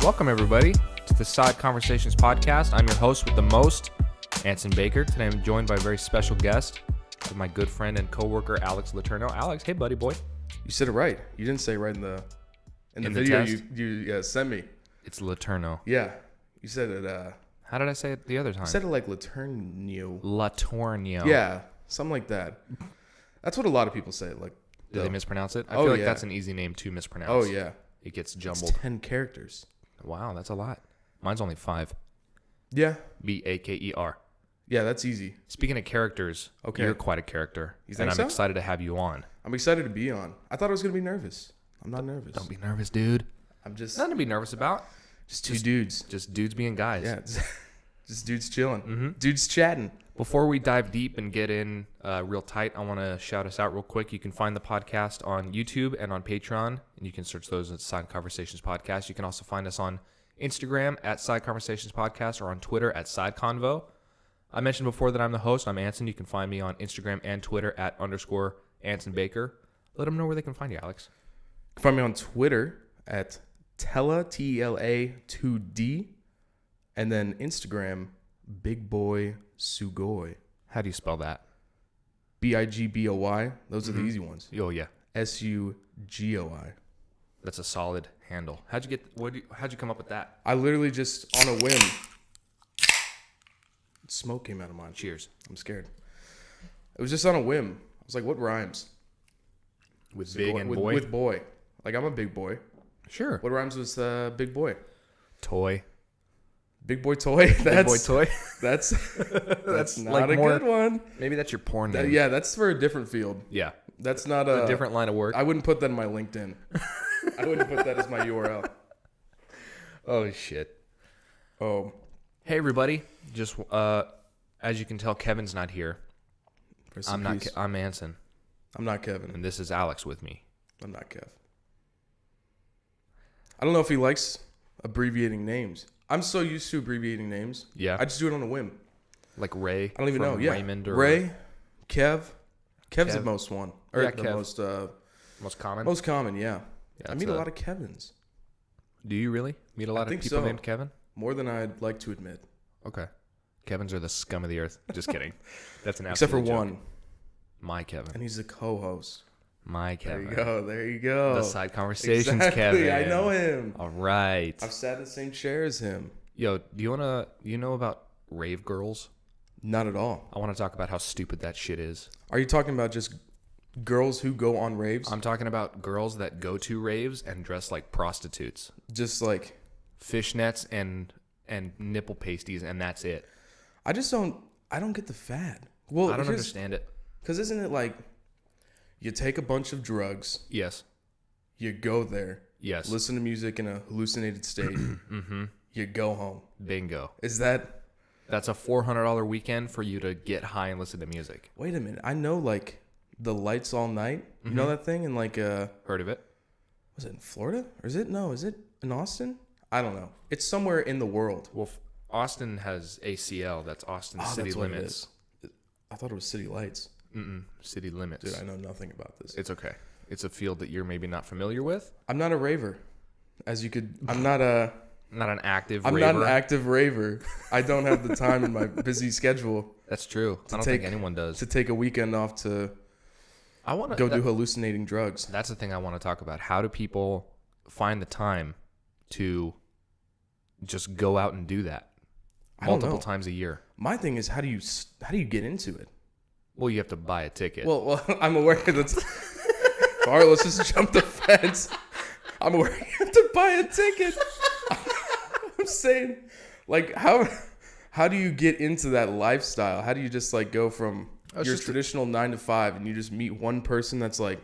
Welcome, everybody, to the Side Conversations podcast. I'm your host with the most, Anson Baker. Today I'm joined by a very special guest, with my good friend and coworker, Alex Letourneau. Alex, hey, buddy boy. You said it right. You didn't say it right in the video you sent me. It's Letourneau. Yeah. You said it. How did I say it the other time? You said it like Letourneau. Letourneau. Yeah, something like that. That's what a lot of people say. Like, Did they mispronounce it? I feel like that's an easy name to mispronounce. Oh, yeah. It gets jumbled. It's 10 characters. Wow, that's a lot. Mine's only 5. Yeah. Baker. Yeah, that's easy. Speaking of characters, you're quite a character. You think and so? I'm excited to have you on. I'm excited to be on. I thought I was going to be nervous. I'm not nervous. Don't be nervous, dude. I'm just... Nothing to be nervous about. Just two dudes. Just dudes being guys. Yeah. Just dudes chilling. Dudes chatting. Before we dive deep and get in real tight, I want to shout us out real quick. You can find the podcast on YouTube and on Patreon, and you can search those as Side Conversations Podcast. You can also find us on Instagram at Side Conversations Podcast or on Twitter at Side Convo. I mentioned before that I'm the host. I'm Anson. You can find me on Instagram and Twitter at _Anson Baker. Let them know where they can find you, Alex. You can find me on Twitter at Tela, Tela2D, and then Instagram, Big Boy Sugoi. How do you spell that? Bigboy. Those are the easy ones. Oh, yeah. Sugoi. That's a solid handle. How'd you come up with that? I literally just, on a whim, smoke came out of mine. Cheers. I'm scared. It was just on a whim. I was like, what rhymes? With big and boy? With boy. Like, I'm a big boy. Sure. What rhymes with big boy? Toy. Big boy toy. Big boy toy. That's not like a good one. Maybe that's your porn name. Yeah, that's for a different field. Yeah. That's not a different line of work. I wouldn't put that in my LinkedIn. I wouldn't put that as my URL. Oh, shit. Oh. Hey, everybody. Just as you can tell, Kevin's not here. I'm Anson. I'm not Kevin. And this is Alex with me. I'm not Kev. I don't know if he likes abbreviating names. I'm so used to abbreviating names. Yeah. I just do it on a whim. Like Ray. I don't even know. Yeah. Raymond or Ray, Kev. Kev's the most one. Or yeah, the Kev. Most common? Most common, yeah. Yeah, I meet a lot of Kevins. Do you really? Meet a lot of people named Kevin? More than I'd like to admit. Okay. Kevins are the scum of the earth. Just kidding. That's an absolute Except for joke. one. My Kevin. And he's the co-host. My Kevin. There you go. The Side Conversations exactly. Kevin. I know him. All right. I've sat in the same chair as him. Yo, do you know about rave girls? Not at all. I want to talk about how stupid that shit is. Are you talking about just girls who go on raves? I'm talking about girls that go to raves and dress like prostitutes. Just like fishnets and nipple pasties, and that's it. I don't get the fad. Well, I don't understand it. Because isn't it like you take a bunch of drugs? Yes. You go there. Yes. Listen to music in a hallucinated state. Mm-hmm. You go home. Bingo. That's a $400 weekend for you to get high and listen to music. Wait a minute. I know like the Lights All Night. You know that thing? And like heard of it? Was it in Florida? Or is it in Austin? I don't know. It's somewhere in the world. Well, Austin has ACL. That's Austin City Limits. I thought it was City Lights. City Limits. Dude, I know nothing about this. It's okay. It's a field that you're maybe not familiar with. I'm not a raver. I'm not an active raver. I don't have the time in my busy schedule. That's true. I don't think anyone does. To take a weekend off to go do hallucinating drugs. That's the thing I want to talk about. How do people find the time to just go out and do that multiple times a year? My thing is, how do you get into it? Well, you have to buy a ticket. Well, I'm aware that's... All right, let's just jump the fence. I'm aware you have to buy a ticket. I'm saying, like, how do you get into that lifestyle? How do you just, like, go from your traditional 9 to 5 and you just meet one person that's like,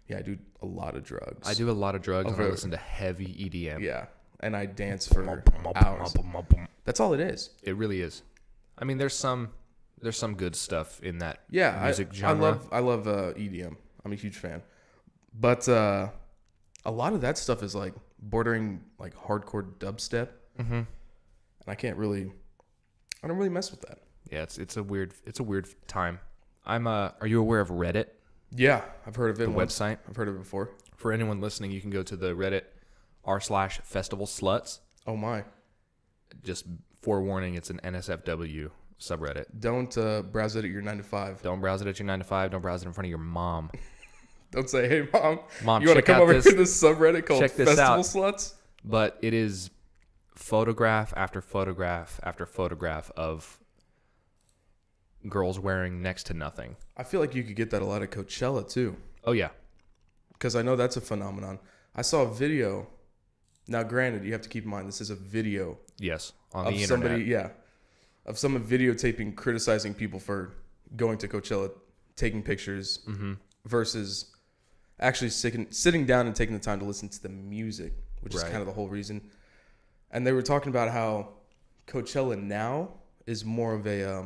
yeah, I do a lot of drugs. I do a lot of drugs and I listen to heavy EDM. Yeah, and I dance for hours. That's all it is. It really is. I mean, there's some good stuff in that music genre. I love EDM. I'm a huge fan. But a lot of that stuff is like bordering like hardcore dubstep. Mm-hmm. And I don't really mess with that. Yeah, it's a weird time. Are you aware of Reddit? Yeah, I've heard of it. The website. I've heard of it before. For anyone listening, you can go to the Reddit r/festival sluts. Oh my. Just forewarning, it's an NSFW subreddit. Don't browse it at your 9 to 5. Don't browse it at your 9 to 5. Don't browse it in front of your mom. Don't say, hey, mom, you want to check come out over this- to this subreddit called check this Festival out. Sluts? But it is photograph after photograph after photograph of girls wearing next to nothing. I feel like you could get that a lot at Coachella, too. Oh, yeah. Because I know that's a phenomenon. I saw a video. Now, granted, you have to keep in mind, this is a video. Yes, on of the somebody, internet. of someone videotaping, criticizing people for going to Coachella, taking pictures, versus actually sitting down and taking the time to listen to the music, which is kind of the whole reason. And they were talking about how Coachella now is more of a,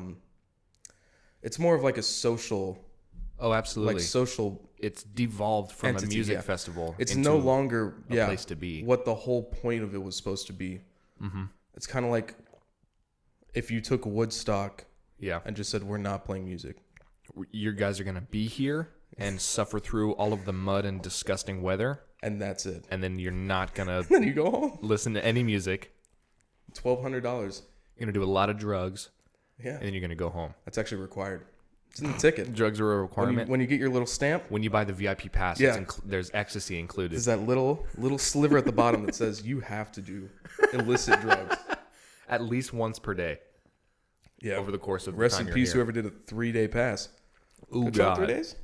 it's more of like a social. Oh, absolutely. Like social. It's devolved from entity, a music festival. It's into no longer a place to be. What the whole point of it was supposed to be. Mm-hmm. It's kind of like if you took Woodstock and just said, we're not playing music. You guys are going to be here and suffer through all of the mud and disgusting weather. And that's it. And then you're not going to then you go home. Listen to any music. $1,200. You're going to do a lot of drugs. Yeah. And then you're going to go home. That's actually required. It's in the ticket. Drugs are a requirement. When you get your little stamp. When you buy the VIP pass, there's ecstasy included. There's that little sliver at the bottom that says you have to do illicit drugs. At least once per day. Yeah. Over the course of the Rest time in peace, you're whoever did a 3-day pass. Ooh, Coachella, God. 3 days?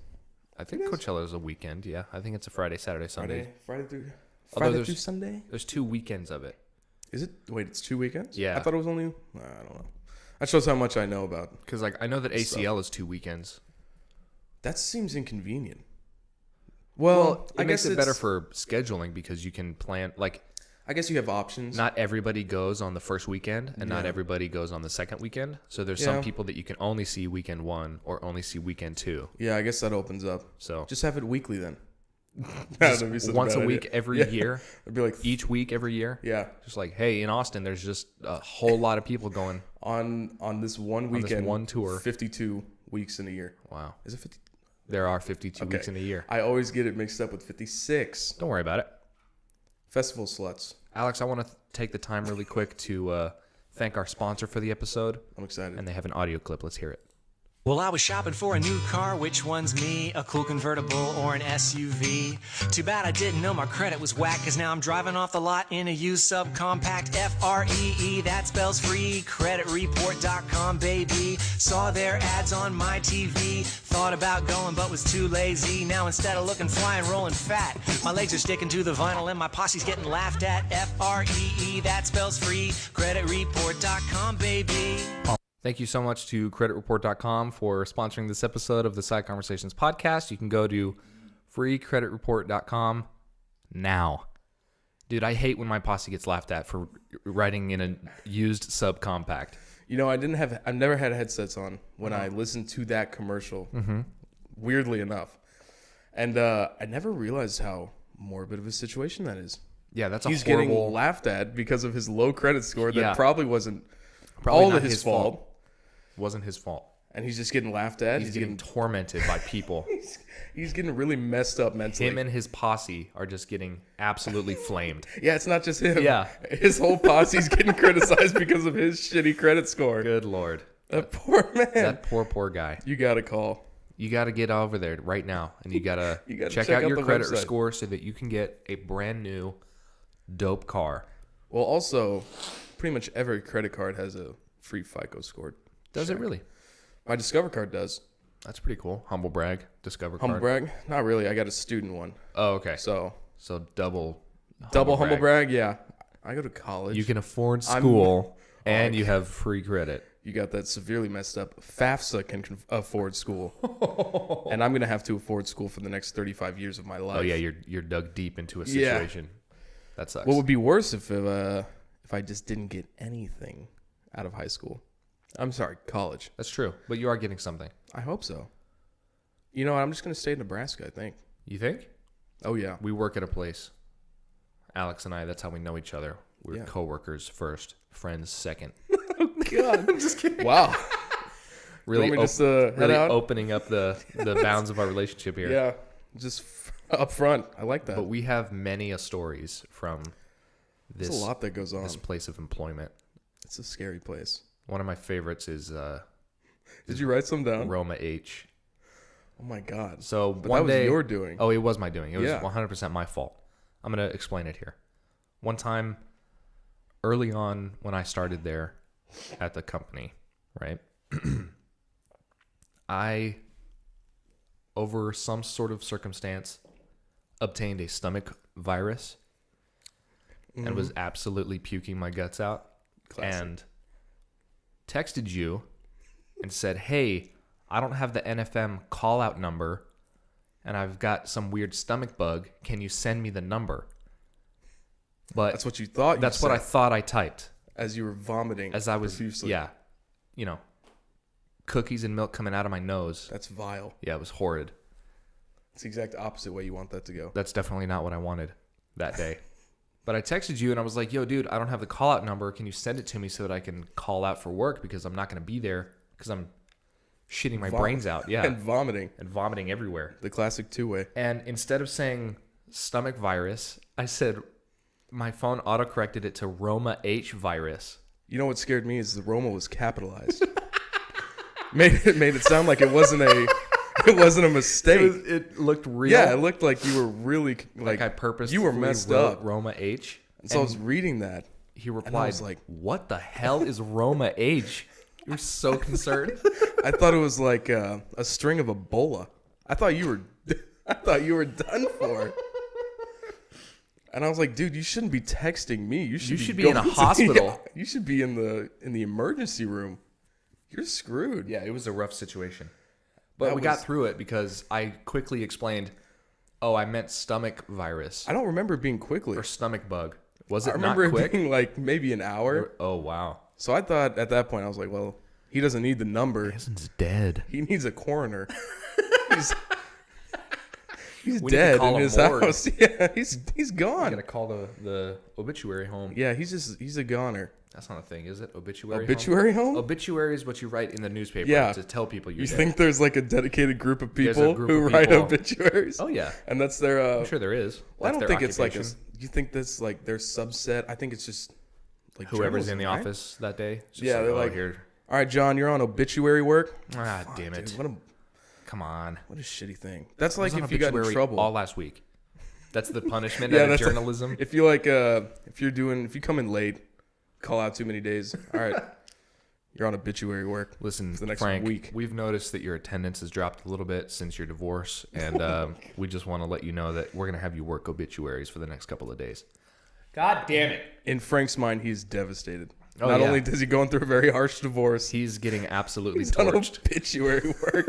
I think Coachella is a weekend, yeah. I think it's a Friday, Saturday, Sunday. Friday through Sunday? There's 2 weekends of it. Is it? Wait, it's 2 weekends? Yeah. I thought it was only, I don't know. That shows how much I know about. Because I know that ACL is 2 weekends. That seems inconvenient. Well, I makes guess it better for scheduling because you can plan, I guess you have options. Not everybody goes on the first weekend and not everybody goes on the second weekend. So there's some people that you can only see weekend 1 or only see weekend 2. Yeah, I guess that opens up. So just have it weekly then. Once a week every year. It'd be like each week every year. Yeah. Just like, hey, in Austin, there's just a whole lot of people going on this one weekend. On this one tour. 52 weeks in a year. Wow. Is it 50? There are 52 weeks in a year. I always get it mixed up with 56. Don't worry about it. Festival Sluts. Alex, I want to take the time really quick to thank our sponsor for the episode. I'm excited. And they have an audio clip. Let's hear it. Well, I was shopping for a new car. Which one's me? A cool convertible or an SUV? Too bad I didn't know my credit was whack, cause now I'm driving off the lot in a used subcompact. F-R-E-E, that spells free. Creditreport.com, baby. Saw their ads on my TV. Thought about going, but was too lazy. Now instead of looking fly and rolling fat, my legs are sticking to the vinyl and my posse's getting laughed at. F-R-E-E, that spells free. Creditreport.com, baby. Thank you so much to creditreport.com for sponsoring this episode of the Side Conversations podcast. You can go to freecreditreport.com now. Dude, I hate when my posse gets laughed at for writing in a used subcompact. You know, I've never had headsets on when I listened to that commercial, weirdly enough. And I never realized how morbid of a situation that is. Yeah, that's He's horrible... getting laughed at because of his low credit score that probably wasn't probably all not his fault. Wasn't his fault. And he's just getting laughed at. He's getting tormented by people. He's getting really messed up mentally. Him and his posse are just getting absolutely flamed. Yeah, it's not just him. Yeah. His whole posse's getting criticized because of his shitty credit score. Good Lord. That poor man. That poor guy. You got to call. You got to get over there right now. And you got to check out your credit score so that you can get a brand new dope car. Well, also, pretty much every credit card has a free FICO score. Does it really? My Discover card does. That's pretty cool. Humble brag. Discover Humble card. brag? Not really. I got a student one. Oh, okay. So double humble brag? Yeah. I go to college. You can afford school and you have free credit. You got that severely messed up. FAFSA can afford school. And I'm going to have to afford school for the next 35 years of my life. Oh, yeah. You're dug deep into a situation. That sucks. What would be worse if I just didn't get anything out of high school? I'm sorry, college. That's true. But you are getting something. I hope so. You know what? I'm just going to stay in Nebraska, I think. You think? Oh, yeah. We work at a place. Alex and I, that's how we know each other. We're coworkers first, friends second. Oh, God. I'm just kidding. Wow. Really, really opening up the bounds of our relationship here. Yeah. Just up front. I like that. But we have many stories from this There's a lot that goes on. this place of employment. It's a scary place. One of my favorites is Did you write some down? Roma H. Oh my God. So But one that was day, your doing. Oh, it was my doing. It was Yeah. 100% my fault. I'm gonna explain it here. One time, early on when I started there at the company, right? I, over some sort of circumstance, obtained a stomach virus and was absolutely puking my guts out. Classic. And texted you and said, hey, I don't have the NFM call out number and I've got some weird stomach bug. Can you send me the number? But That's what you thought. that's what I thought I typed as you were vomiting. as I was, profusely. yeah, you know, cookies and milk coming out of my nose. That's vile. Yeah, it was horrid. It's the exact opposite way you want that to go. That's definitely not what I wanted that day. But I texted you and I was like, yo, dude, I don't have the call out number. Can you send it to me so that I can call out for work because I'm not going to be there because I'm shitting my brains out. Yeah. And vomiting. And vomiting everywhere. The classic two-way. And instead of saying stomach virus, I said my phone autocorrected it to Roma H virus. You know what scared me is the Roma was capitalized. made it sound like it wasn't a mistake. It looked real. Yeah, it looked like you were really like I purposely you were messed wrote up. Roma H. And so I was reading that. He replied, was like, what the hell is Roma H? You were so concerned. I thought it was like a string of Ebola. I thought you were done for. And I was like, dude, you shouldn't be texting me. You should be in a hospital. Yeah, you should be in the emergency room. You're screwed. Yeah, it was a rough situation. But we got through it because I quickly explained, oh, I meant stomach virus I don't remember it being quickly. or stomach bug. Was I it remember not quick? it being like maybe an hour. Oh, wow. So I thought at that point, I was like, well, he doesn't need the number. Anson's dead. He needs a coroner. He's We need to dead call in a his morgue. house. Yeah, he's You gone. got to call the obituary home. Yeah, he's a goner. That's not a thing, is it? Obituary Obituary home? Obituary is what you write in the newspaper Yeah. to tell people you're You dead. think there's like a dedicated group of There's a people group who of write people. obituaries? Oh, yeah. And that's their. I'm sure there is. Well, I That's don't their think it's like a. occupation. You think that's like their subset? I think it's just like Whoever's in the journalism, right? office that day. It's just Yeah, they're like, here. all right, John, you're on obituary work. Ah, Fuck, damn it. dude, Come on. what a shitty thing. That's I like was on if you got in obituary trouble. all last week. That's the punishment Yeah, out of that's like- journalism. If you like, if you come in late, call out too many days. All right, you're on obituary work. Listen, for the next Frank, week. we've noticed that your attendance has dropped a little bit since your divorce, and we just want to let you know that we're going to have you work obituaries for the next couple of days. God damn it. In Frank's mind, he's devastated. Oh, Not yeah. only is he going through a very harsh divorce, He's getting absolutely he's on torched. obituary work.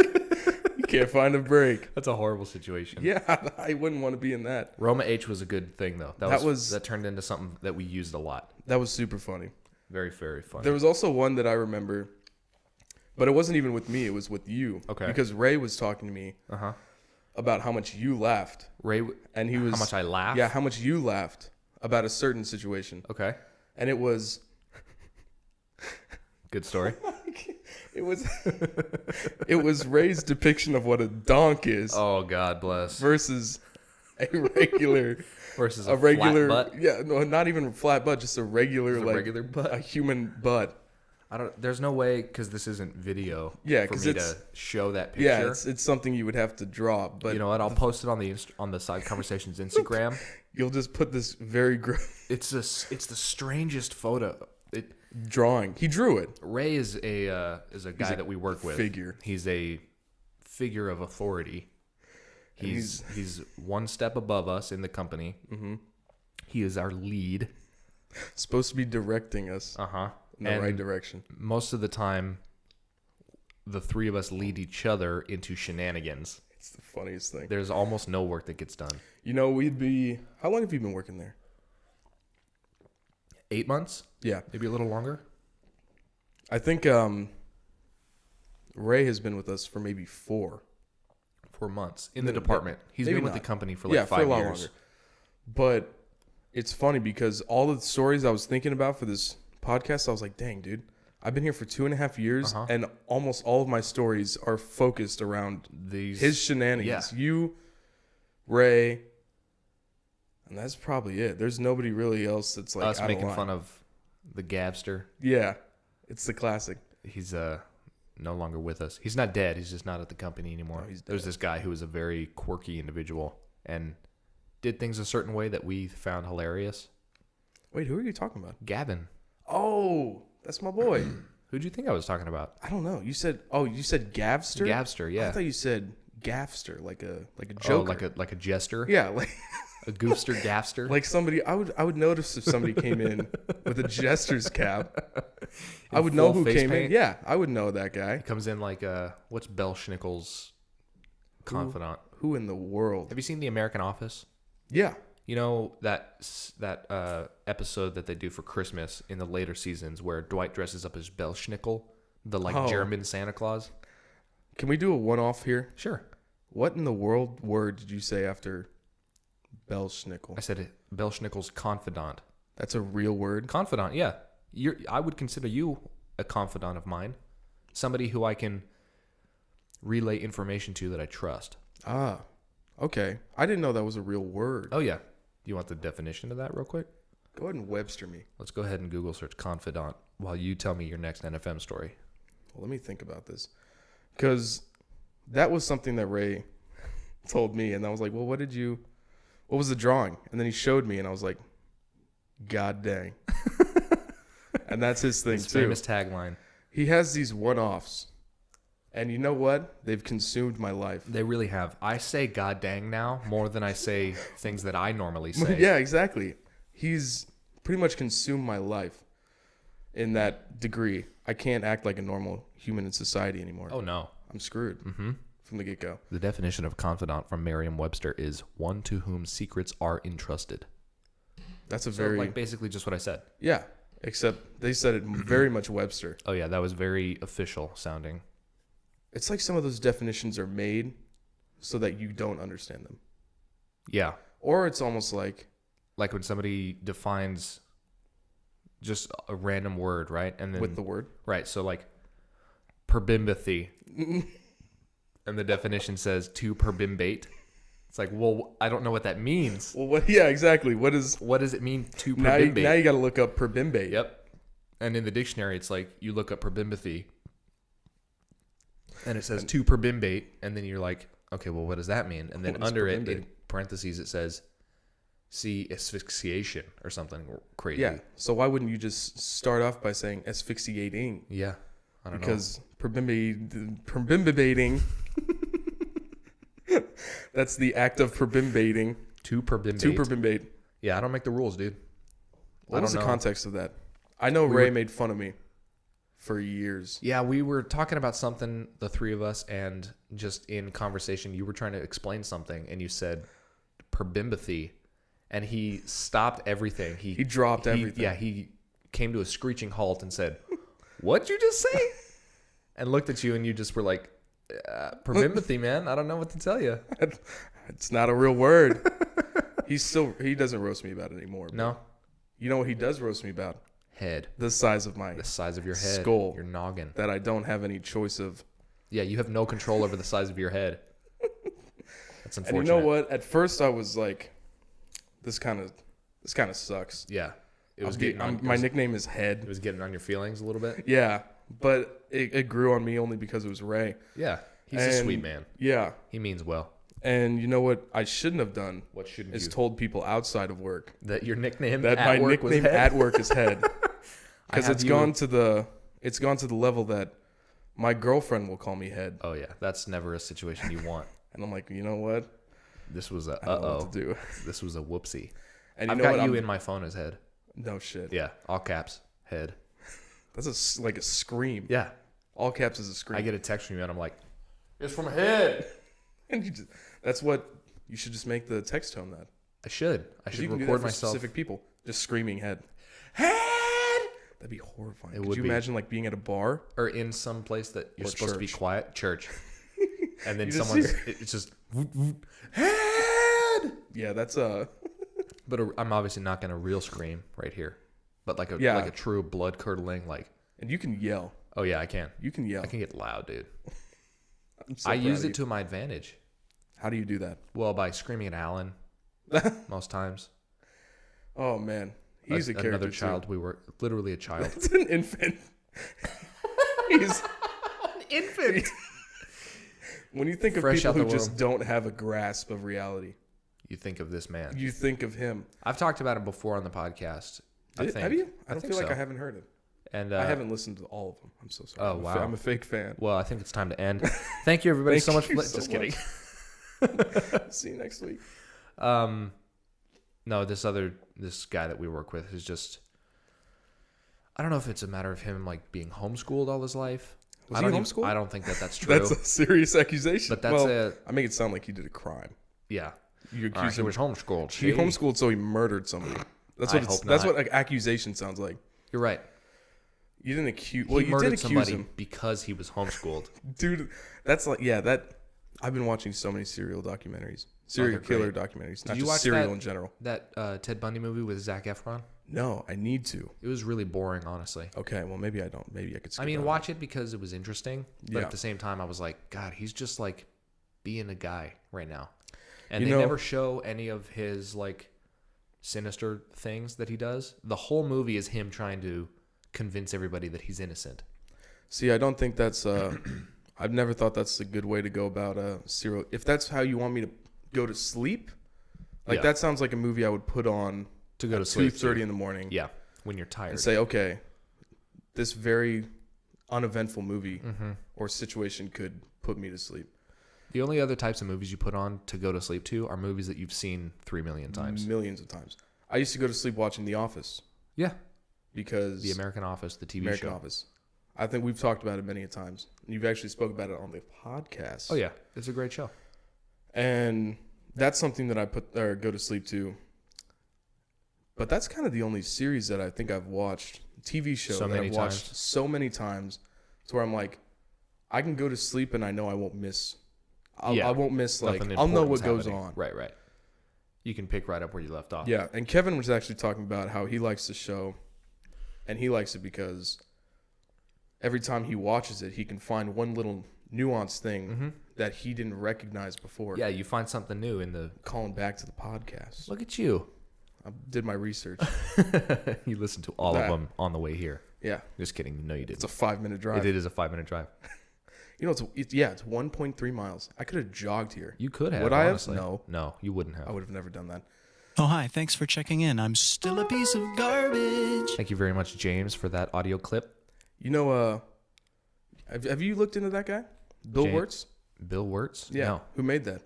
You can't find a break. That's a horrible situation. Yeah, I wouldn't want to be in that. Roma H was a good thing, though. That turned into something that we used a lot. That was super funny. Very, very funny. There was also one that I remember, but it wasn't even with me. It was with you. Okay. Because Ray was talking to me about how much you laughed. Ray, And he was how much I laughed? Yeah, how much you laughed about a certain situation. Okay. And it was Good story. it was Ray's depiction of what a donk is Oh, God bless. versus a regular Versus a regular flat butt. yeah, no, not even flat butt, just a regular Just a like regular butt? a human butt. There's no way, because this isn't video, Yeah, for 'cause me it's- to show that picture. Yeah, it's something you would have to draw, but You know what? I'll post it on the Side Conversations Instagram. you'll just put this very It's the strangest photo. drawing. He drew it. Ray is a guy that we work with. figure. He's a figure of authority. He's one step above us in the company. Mm-hmm. He is our lead. Supposed to be directing us in the right direction. Most of the time, the three of us lead each other into shenanigans. It's the funniest thing. There's almost no work that gets done. You know, how long have you been working there? 8 months? Yeah. Maybe a little longer? I think Ray has been with us for maybe 4. 4 months in the department. He's been maybe with the not. company for like 5 for a lot years. longer. But it's funny because all of the stories I was thinking about for this podcast, I was like, dang, dude, I've been here for 2.5 years, and almost all of my stories are focused around his shenanigans. Yeah. You, Ray, And that's probably it. There's nobody really else that's like Us out making of line. fun of the Gabster. Yeah, it's the classic. He's no longer with us. He's not dead. He's just not at the company anymore. No, he's dead. There's this guy who was a very quirky individual and did things a certain way that we found hilarious. Wait, who are you talking about? Gavin. Oh, that's my boy. Who'd you think I was talking about? I don't know. You said Gavster? Gavster, yeah. I thought you said Gaffster, like a Oh, joker. like a jester? Yeah, like A goofster, gafster? like somebody. I would notice if somebody came in with a jester's cap. I would know full who face came paint? in. Yeah, I would know that guy. Comes in like, what's Belschnickel's confidant? Who in the world? Have you seen The American Office? Yeah. You know that episode that they do for Christmas in the later seasons where Dwight dresses up as Belschnickel, the Oh. German Santa Claus? Can we do a one-off here? Sure. What in the world word did you say after Belschnickel? I said Belschnickel's confidant. That's a real word? Confidant, yeah. I would consider you a confidant of mine. Somebody who I can relay information to that I trust. Ah, okay. I didn't know that was a real word. Oh, yeah. You want the definition of that real quick? Go ahead and Webster me. Let's go ahead and Google search confidant while you tell me your next NFM story. Well, let me think about this. Because that was something that Ray told me. And I was like, well, what was the drawing? And then he showed me and I was like, God dang. And that's his thing His too. famous tagline. He has these one-offs. And you know what? They've consumed my life. They really have. I say God dang now more than I say things that I normally say. Yeah, exactly. He's pretty much consumed my life in that degree. I can't act like a normal human in society anymore. Oh, no. I'm screwed from the get-go. The definition of confidant from Merriam-Webster is one to whom secrets are entrusted. That's a So, very... like, basically just what I said. Yeah, except they said it very much Webster. Oh, yeah, that was very official sounding. It's like some of those definitions are made so that you don't understand them. Yeah. Or it's almost like... Like when somebody defines just a random word, right? And then with the word. Right, so like perbimbithy. And the definition says to perbimbate. It's like, well, I don't know what that means. Well, what? Yeah, exactly. What does it mean to now? perbimbate? Now you got to look up perbimbate. Yep. And in the dictionary, it's like you look up perbimbithy, and it says to perbimbate, and then you're like, okay, well, what does that mean? And then What is under it, perbimbate? in parentheses, it says see asphyxiation or something crazy. Yeah. So why wouldn't you just start off by saying asphyxiating? Yeah. I don't know. Because perbimbating. That's the act of perbimbating. To perbimbate. To perbimbate. Yeah, I don't make the rules, dude. What was the don't know. context of that? I know Ray made fun of me for years. Yeah, we were talking about something, the three of us, and just in conversation, you were trying to explain something, and you said perbimbithy, and he stopped everything. He dropped everything. Yeah, he came to a screeching halt and said, "What'd you just say?" And looked at you, and you just were like, perbimbithy, man. I don't know what to tell you. It's not a real word. He doesn't roast me about it anymore. but No? You know what he does roast me about? Head. The size of my The size of your head. skull. Your noggin. That I don't have any choice of. Yeah, you have no control over the size of your head. That's And unfortunate. you know what? At first I was like, this kind of sucks. Yeah. It was getting on, my nickname is Head. It was getting on your feelings a little bit. Yeah, but it grew on me only because it was Ray. Yeah. He's a sweet man. Yeah. He means well. And you know what I shouldn't have done? What shouldn't is you? told people outside of work That your nickname that at my work was nickname Head? at work is Head. Because have it's you- gone to the level that my girlfriend will call me Head. Oh yeah, that's never a situation you want. And I'm like, you know what? This was a I don't know what to do. This was a whoopsie. And I've you know got what? you in my phone as Head. No shit. Yeah, all caps, Head. That's like a scream. Yeah, All caps is a scream. I get a text from you and I'm like, it's from Head. And that's what you should just make the text tone that. I should You can do record that for myself. specific people just screaming Head. That'd be horrifying. It Could would you be. imagine like being at a bar? Or in some place that you're Or supposed to be church. quiet, church. And then You just someone's, hear- it's just, Head. Yeah, that's But I'm obviously not going to real scream right here. But like Yeah. a true blood curdling, like, and you can yell. oh yeah, I can. You can yell. I can get loud, dude. I'm so I proud use of it you. to my advantage. How do you do that? Well, by screaming at Alan most times. Oh man, he's a character. Another child. We were literally a child. It's an infant. He's an infant. When you think of Fresh people out who the just womb. don't have a grasp of reality, You think of this man. you think of him. I've talked about him before on the podcast. Have you? I don't think feel like so. I haven't heard him. And I haven't listened to all of them. I'm so sorry. Oh, wow. I'm a fake fan. Well, I think it's time to end. Thank you, everybody, so much. Thank you For so just kidding. See you next week. No, this guy that we work with is just. I don't know if it's a matter of him like being homeschooled all his life. Was he homeschooled? I don't think that's true. That's a serious accusation. But that's I make it sound like he did a crime. Yeah. You All right, accuse he him. was homeschooled. He homeschooled, so he murdered somebody. That's what. That's what an accusation sounds like. You're right. You didn't accuse. Well, He you murdered did accuse somebody him, because he was homeschooled. dude. That's like that. I've been watching so many serial documentaries, serial killer documentaries, not you just watch serial that- in general. That Ted Bundy movie with Zac Efron. No, I need to. It was really boring, honestly. Okay, well maybe I don't. Maybe I could. Skip I mean, on watch it because it was interesting, but Yeah. at the same time, I was like, God, he's just like being a guy right now, and You they know- never show any of his like sinister things that he does. The whole movie is him trying to convince everybody that he's innocent. See, I don't think that's. I've never thought that's a good way to go about serial. If that's how you want me to go to sleep, like Yeah. that sounds like a movie I would put on To go to at sleep, 2:30 in the morning. Yeah, when you're tired. And say, okay, this very uneventful movie Mm-hmm. or situation could put me to sleep. The only other types of movies you put on to go to sleep to are movies that you've seen 3 million times. Millions of times. I used to go to sleep watching The Office Yeah, because The American Office, the TV American show. Office. I think we've talked about it many a times. You've actually spoke about it on the podcast. Oh yeah, it's a great show. And that's something that I go to sleep to. But that's kind of the only series that I think I've watched, TV show So that many I've watched times. so many times, to where I'm like, I can go to sleep and I know I won't miss. I won't miss, like, Nothing I'll know what important's goes happening. on. Right. You can pick right up where you left off. Yeah, and Kevin was actually talking about how he likes the show, and he likes it because every time he watches it, he can find one little nuanced thing that he didn't recognize before. Yeah, you find something new in the. Calling back to the podcast. Look at you. I did my research. You listened to all of them on the way here. Yeah, Just kidding. No, you didn't. it's a 5-minute drive. It is a 5-minute drive. You know, it's 1.3 miles. I could have jogged here. You could have. Would I have? honestly. No. No, you wouldn't have. I would have never done that. Oh, hi. Thanks for checking in. I'm still a piece of garbage. Thank you very much, James, for that audio clip. You know, have you looked into that guy, Bill James- Wirtz? Bill Wirtz? Yeah, No. who made that?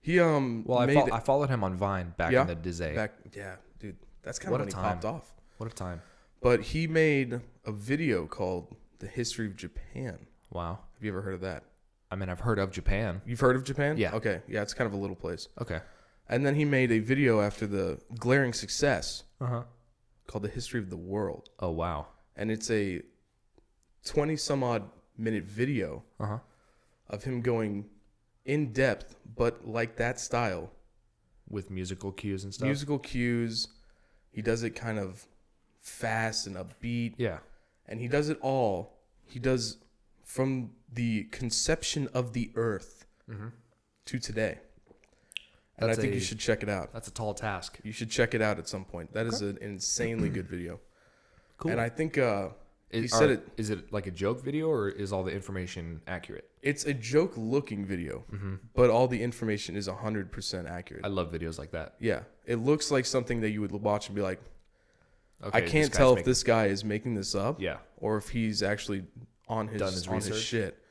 He Well, made I followed him on Vine back yeah, in the day. dude. That's kind What of a when he time. popped off. What a time. But he made a video called "The History of Japan." Wow. Have you ever heard of that? I mean, I've heard of Japan. You've heard of Japan? Yeah. Okay. Yeah, it's kind of a little place. Okay. And then he made a video after the glaring success Uh-huh. called "The History of the World," Oh, wow. and it's a 20-some-odd minute video Uh-huh. of him going in depth, but like that style. With musical cues and stuff? Musical cues. He does it kind of fast and upbeat. Yeah. And he does it all. He does from the conception of the earth to today. And That's I think a- you should check it out. That's a tall task. You should check it out at some point. That is an insanely good video. Cool. And I think he Is, said it. Is it like a joke video or is all the information accurate? It's a joke-looking video, but all the information is 100% accurate. I love videos like that. Yeah, it looks like something that you would watch and be like, Okay, I this can't guy's tell if making- this guy is making this up, Yeah. or if he's actually on Done his his research. shit.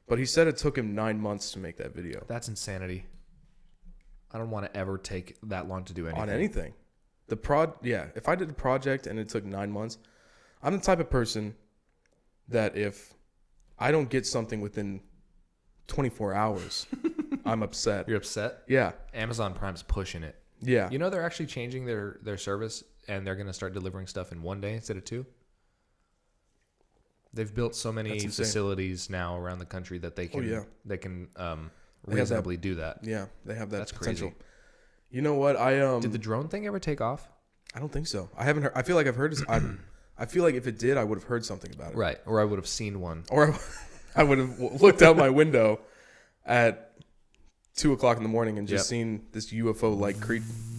But he said it took him 9 months to make that video That's insanity. I don't want to ever take that long to do anything. on anything. If I did a project and it took 9 months, I'm the type of person that if I don't get something within 24 hours, I'm upset. You're upset? Yeah, Amazon Prime's pushing it. yeah. You know they're actually changing their service and they're going to start delivering stuff in 1 day instead of 2. They've built so many That's insane. facilities now around the country that they can yeah. they can They have that- reasonably do that. Yeah, they have that That's potential. crazy. You know what? Did the drone thing ever take off? I don't think so. I haven't heard. I feel like I've heard. I feel like if it did, I would have heard something about it. Right, or I would have seen one. Or I would have looked out my window at 2:00 in the morning and just Yep. seen this UFO like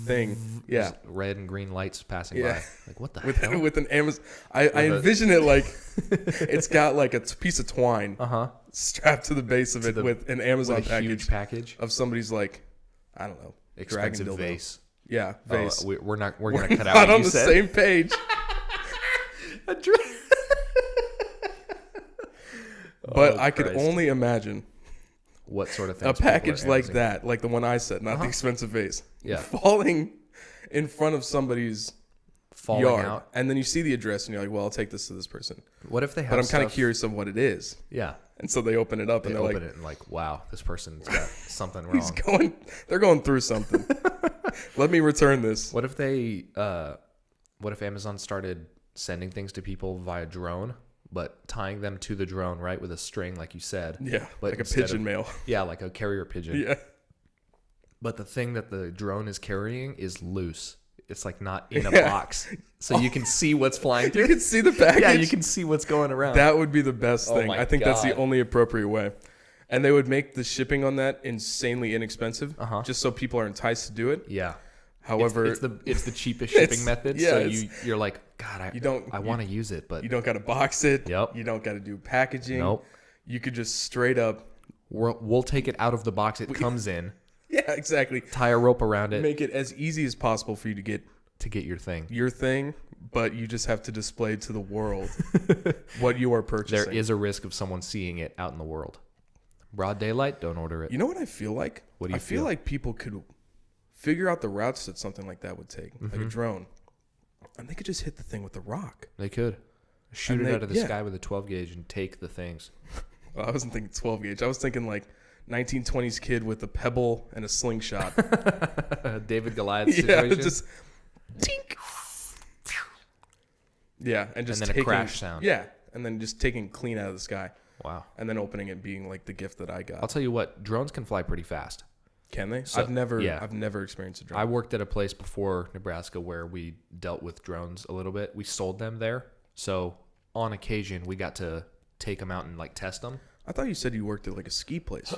thing. Yeah. Just red and green lights passing Yeah. by. Like, what the hell? With an Amazon. I envision it like it's got like a piece of twine strapped to the base of it with an Amazon with a huge package of somebody's like, I don't know, expensive dragon dildo. vase. Yeah, vase. We're gonna cut out Not what on you the said. same page. But I could Christ. only imagine What sort of things? a people are package like Amazing. that, like the one I said, not the expensive vase, Yeah. falling in front of somebody's falling yard, out. and then you see the address, and you're like, "Well, I'll take this to this person." What if they have? But I'm kind of stuff- curious of what it is, Yeah, and so they open it up, they and they're open like, it and like, wow, this person's got something wrong. They're going through something. Let me return this. What if they? What if Amazon started sending things to people via drone, but tying them to the drone, right, with a string, like you said? Yeah, but like a instead pigeon of- mail. Yeah, like a carrier pigeon. Yeah, But the thing that the drone is carrying is loose. It's like not in a box, so you can see what's flying through. you can see the package. Yeah, you can see what's going around. That would be the best Oh thing. my I think that's the God. only appropriate way. And they would make the shipping on that insanely inexpensive, just so people are enticed to do it. Yeah. However, it's the cheapest shipping It's- method. yeah, So it's- you're like, God, I want to use it, but you don't got to box it. Yep. You don't got to do packaging. Nope. You could just straight up. we'll take it out of the box it comes in, Yeah, exactly. tie a rope around it Make it as easy as possible for you to get your thing. your thing, but you just have to display to the world what you are purchasing. There is a risk of someone seeing it out in the world. Broad daylight, don't order it. You know what I feel like? What do you I feel feel? like people could figure out the routes that something like that would take, like Mm-hmm. a drone, and they could just hit the thing with a rock. They could shoot And it they- out of the yeah. sky with a 12 gauge and take the things. Well, I wasn't thinking 12 gauge. I was thinking like 1920s kid with a pebble and a slingshot. David Goliath Yeah, situation. just tink. Yeah, and just then a taking, crash sound. Yeah, and then just taking clean out of the sky, Wow. and then opening it being like the gift that I got. I'll tell you what, drones can fly pretty fast. Can they? So- I've never yeah. experienced a drone. I worked at a place before Nebraska where we dealt with drones a little bit. We sold them there. So on occasion, we got to take them out and like test them. I thought you said you worked at like a ski place.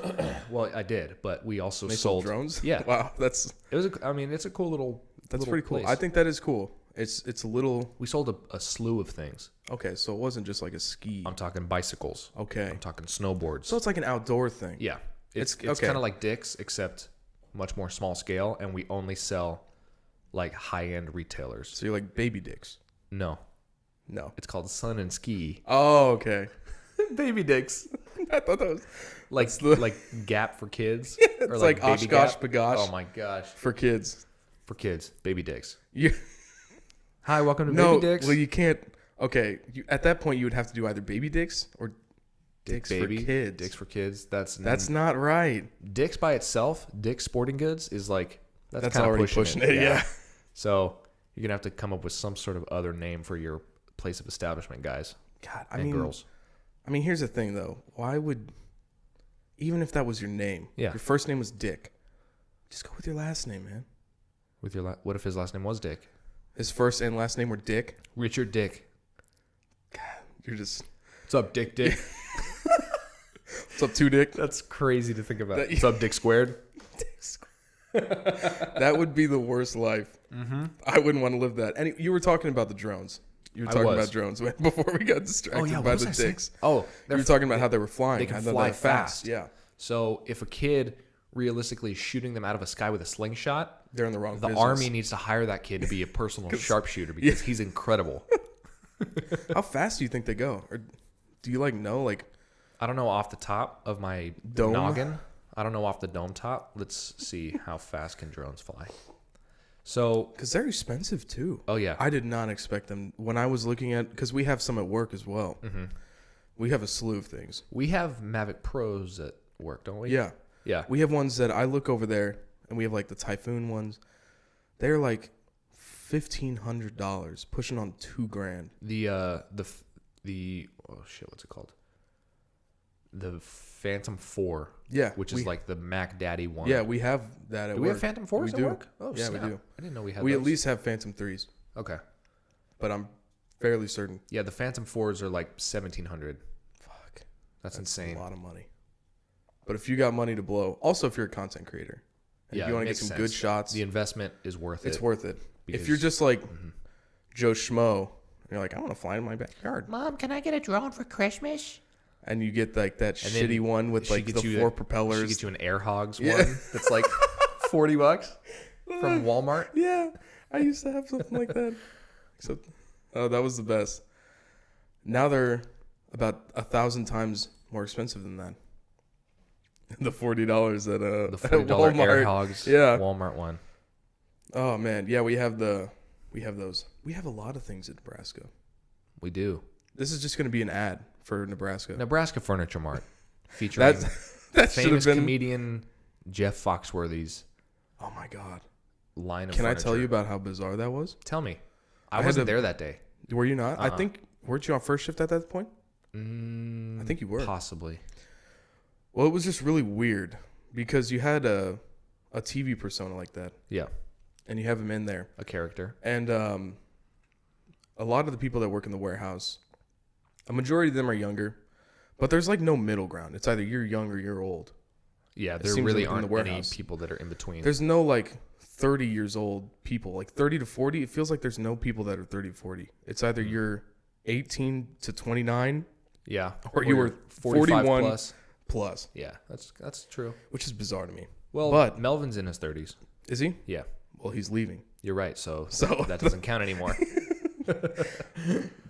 Well, I did, but we also They sold sold drones. Yeah. Wow, that's It was. It's a cool little. little pretty cool. place. I think that is cool. It's a little we sold a slew of things. okay. So it wasn't just like a ski. I'm talking bicycles. Okay, I'm talking snowboards. so it's like an outdoor thing. Yeah, it's okay. kind of like Dick's, except much more small scale, and we only sell like high end retailers. So you're like baby dicks. No, No. it's called Sun and Ski. Oh, okay. Baby Dicks. I thought that was Like the- like Gap for kids. it's like Baby Oshkosh Gap. Bagosh Oh my gosh, for kids. for kids, Baby Dicks. You Hi, welcome to no. Baby Dicks. Well, you can't. Okay, at that point you would have to do either baby dicks or dicks Baby for kids. Dicks for kids. That's not right. Dick's by itself. Dick's Sporting Goods is like that's kind of already pushing it. Yeah. So you're gonna have to come up with some sort of other name for your place of establishment, guys God, and girls. I mean, here's the thing though. Why would, even if that was your name, Yeah. your first name was Dick, just go with your last name, man. With your what if his last name was Dick? His first and last name were Dick. Richard Dick. You're just What's up, Dick? Dick. what's up, two Dick? That's crazy to think about. That- What's up, Dick Squared? That would be the worst life. Mm-hmm. I wouldn't want to live that. And you were talking about the drones. You were I talking was. about drones before we got distracted by what was the I saying? dicks. Oh, You were talking about how they were flying. they can how they're fly fast. Yeah. So if a kid realistically is shooting them out of a sky with a slingshot, They're in the wrong the business. army needs to hire that kid to be a personal sharpshooter because he's incredible. How fast do you think they go? Or do you know I don't know off the top of my Dome? noggin. I don't know off the dome top. Let's see how fast can drones fly. So, because they're expensive too. oh yeah, I did not expect them when I was looking at, because we have some at work as well. Mm-hmm. We have a slew of things. we have Mavic Pros at work, don't we? Yeah. Yeah. We have ones that I look over there, and we have like the Typhoon ones. They're like $1,500, pushing on $2,000. The oh shit, what's it called? The Phantom 4. Yeah, which is like the Mac Daddy one. Yeah, we have that at Do work. we have Phantom 4s We at do. work? Oh, yeah, snap. we do. I didn't know we had We those. at least have Phantom 3s, Okay. but I'm fairly certain. Yeah, the Phantom 4s are like 1,700. Fuck. That's insane. A lot of money. But if you got money to blow, also if you're a content creator, and if you want to get makes some good sense. shots, The investment is worth it. it's worth it. Because- If you're just like Joe Schmo, and you're like, I want to fly in my backyard, Mom, can I get a drone for Christmas? and you get like that And then shitty one with she like gets the you 4 a- propellers. She gets you an Air Hogs Yeah. one that's like $40 from Walmart. Yeah, I used to have something like that. Except, oh, that was the best. Now they're about 1,000 times more expensive than that. The $40 at The at $40 Walmart. Air Hogs Yeah. Walmart one. Oh man, yeah, we have those. We have a lot of things in Nebraska. We do. This is just going to be an ad for Nebraska. Nebraska Furniture Mart featuring That should have famous been. comedian Jeff Foxworthy's Oh my god! line of Can I furniture. tell you about how bizarre that was? Tell me. I had wasn't to- there that day. Were you not? I think weren't you on first shift at that point? Mm, I think you were. Possibly. Well, it was just really weird because you had a TV persona like that, Yeah. and you have him in there, A character. and a lot of the people that work in the warehouse, a majority of them are younger, but there's like no middle ground. It's either you're young or you're old. Yeah, there seems really like in the aren't any warehouse. people that are in between. There's no like 30 years old people, like 30 to 40. It feels like there's no people that are 30 to 40. It's either you're 18 to 29 yeah. or you were 45 41 plus. plus, Yeah, that's true. which is bizarre to me. Well, But- Melvin's in his 30s. Is he? Yeah. Well, he's leaving. You're right. So So- that doesn't count anymore.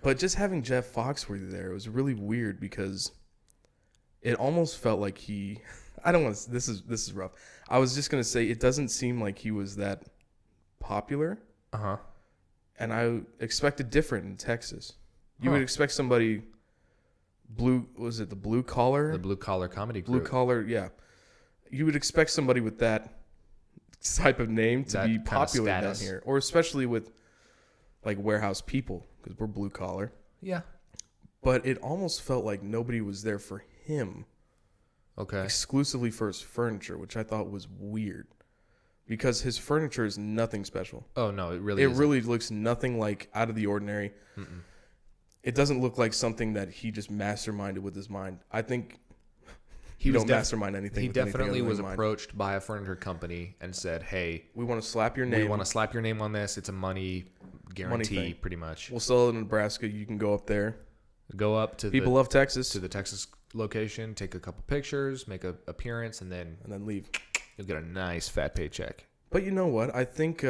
But just having Jeff Foxworthy there, it was really weird because it almost felt like he. I don't want to. This is rough. I was just gonna say it doesn't seem like he was that popular, Uh-huh. and I expected different in Texas. You would Huh. expect somebody blue. Was it the blue collar? The blue collar comedy blue group. collar. Yeah. You would expect somebody with that type of name to That be kind of popular down status. here, or especially with like warehouse people because we're blue collar. Yeah. But it almost felt like nobody was there for him, Okay. exclusively for his furniture, which I thought was weird because his furniture is nothing special. Oh no, it really It isn't. really looks nothing like out of the ordinary. It doesn't look like something that he just masterminded with his mind. I think he was don't mastermind anything. He with anything definitely other was than mind. approached by a furniture company and said, "Hey, We want to slap your name. we want to slap your name on this. It's a money guarantee, thing. pretty much. We'll sell it in Nebraska. You can go up there. Go up to People the love Texas, to the Texas location, take a couple pictures, make an appearance, and then and then leave. you'll get a nice fat paycheck." But you know what? I think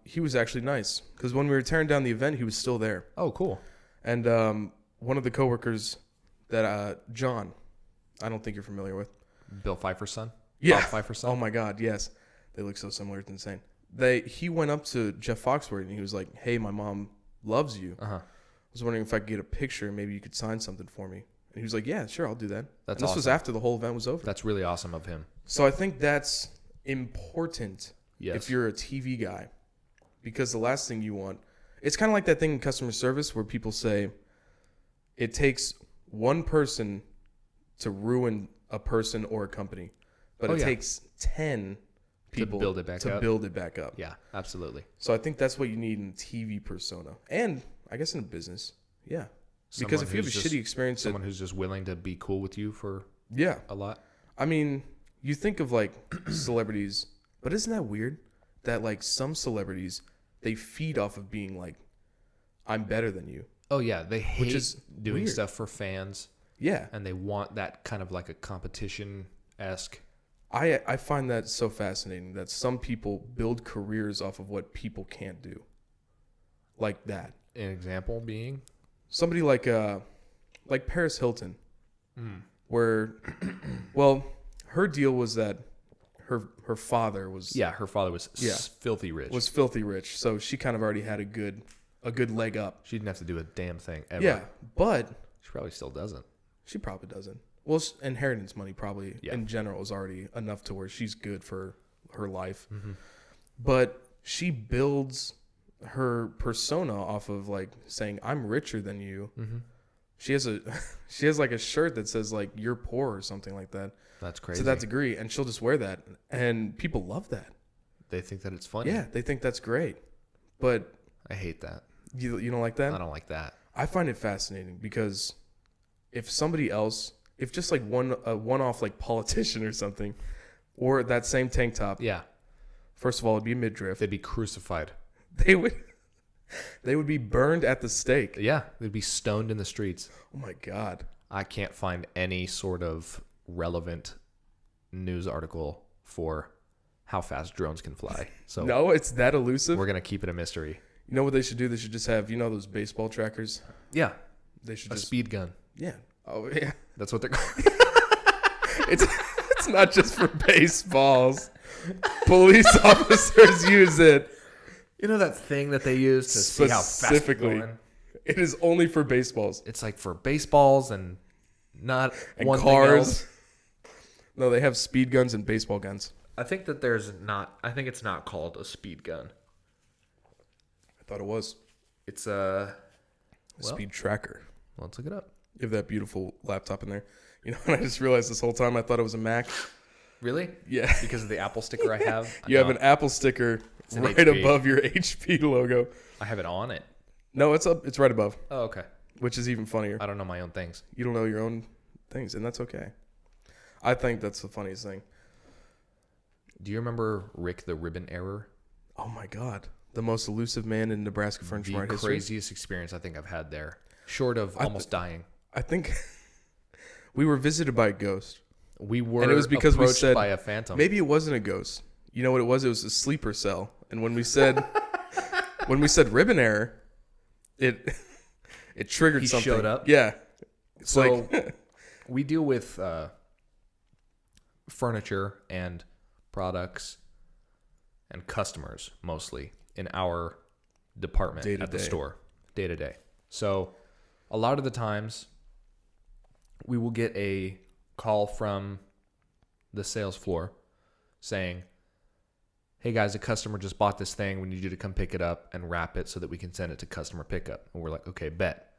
he was actually nice because when we were tearing down the event, he was still there. Oh, cool. And one of the coworkers that John, I don't think you're familiar with. Bill Pfeiffer's son. Yeah. Bob Pfeiffer's son. Oh my God, yes. They look so similar. It's insane. He went up to Jeff Foxworthy and he was like, "Hey, my mom loves you. Uh-huh. I was wondering if I could get a picture. Maybe you could sign something for me." And he was like, "Yeah, sure, I'll do that." That's and this was awesome. after the whole event was over. That's really awesome of him. So I think that's important Yes. if you're a TV guy, because the last thing you want, it's kind of like that thing in customer service where people say it takes one person to ruin a person or a company, but Oh, it yeah. takes 10 people build it back up. build it back up. Yeah, absolutely. So I think that's what you need in a TV persona, and I guess in a business, yeah. Because Someone if you have a who's just- shitty experience, Someone who's just willing to be cool with you for yeah. a lot. I mean, you think of like celebrities, but isn't that weird that like some celebrities, they feed off of being like, I'm better than you. Oh yeah, they hate is doing weird. stuff for fans, Yeah. and they want that kind of like a competition-esque. I find that so fascinating that some people build careers off of what people can't do. Like that. An example being, Somebody like Paris Hilton, where, well, her deal was that her father was yeah, her father was Yeah. filthy rich. was filthy rich, so she kind of already had a good leg up. She didn't have to do a damn thing ever. Yeah, but She probably still doesn't. she probably doesn't. Well, inheritance money probably Yeah. in general is already enough to where she's good for her life. Mm-hmm. But she builds her persona off of like saying, "I'm richer than you." Mm-hmm. She has like a shirt that says like "You're poor" or something like that. That's crazy. To that degree, and she'll just wear that, and people love that. They think that it's funny. Yeah, they think that's great. But I hate that. you don't like that? I don't like that. I find it fascinating because if somebody else if just like one-off like politician or something, or that same tank top. Yeah. First of all, it'd be a midriff. They'd be crucified. They would be burned at the stake. Yeah. They'd be stoned in the streets. Oh my God. I can't find any sort of relevant news article for how fast drones can fly. So No, it's that elusive. we're going to keep it a mystery. You know what they should do? They should just have, those baseball trackers? Yeah. They should A just... speed gun. Yeah. Oh, yeah. That's what they're called. It's not just for baseballs. Police officers use it. You know that thing that they use to see how fast it's Specifically. going? It is only for baseballs. It's like for baseballs and not And one cars. thing else. No, they have speed guns and baseball guns. I think it's not called a speed gun. I thought it was. It's A speed tracker. let's look it up. You have that beautiful laptop in there. And I just realized this whole time I thought it was a Mac. Really? Yeah. Because of the Apple sticker I have. You have an Apple sticker an right HP. above your HP logo. I have it on it. No, it's up. It's right above, Oh, okay. which is even funnier. I don't know my own things. You don't know your own things, and that's okay. I think that's the funniest thing. Do you remember Rick the Ribbon Error? Oh my God. The most elusive man in Nebraska French The ride history. craziest experience I think I've had there. Short of almost dying. I think we were visited by a ghost. We were And it was because we approached said by a phantom. maybe it wasn't a ghost. You know what it was? It was a sleeper cell. And when we said ribbon error, it triggered He something. showed up? Yeah. It's So like we deal with furniture and products and customers mostly in our department Day to at the day. store, day to day. So a lot of the times we will get a call from the sales floor saying, hey guys, a customer just bought this thing. We need you to come pick it up and wrap it so that we can send it to customer pickup. And we're like, okay, bet.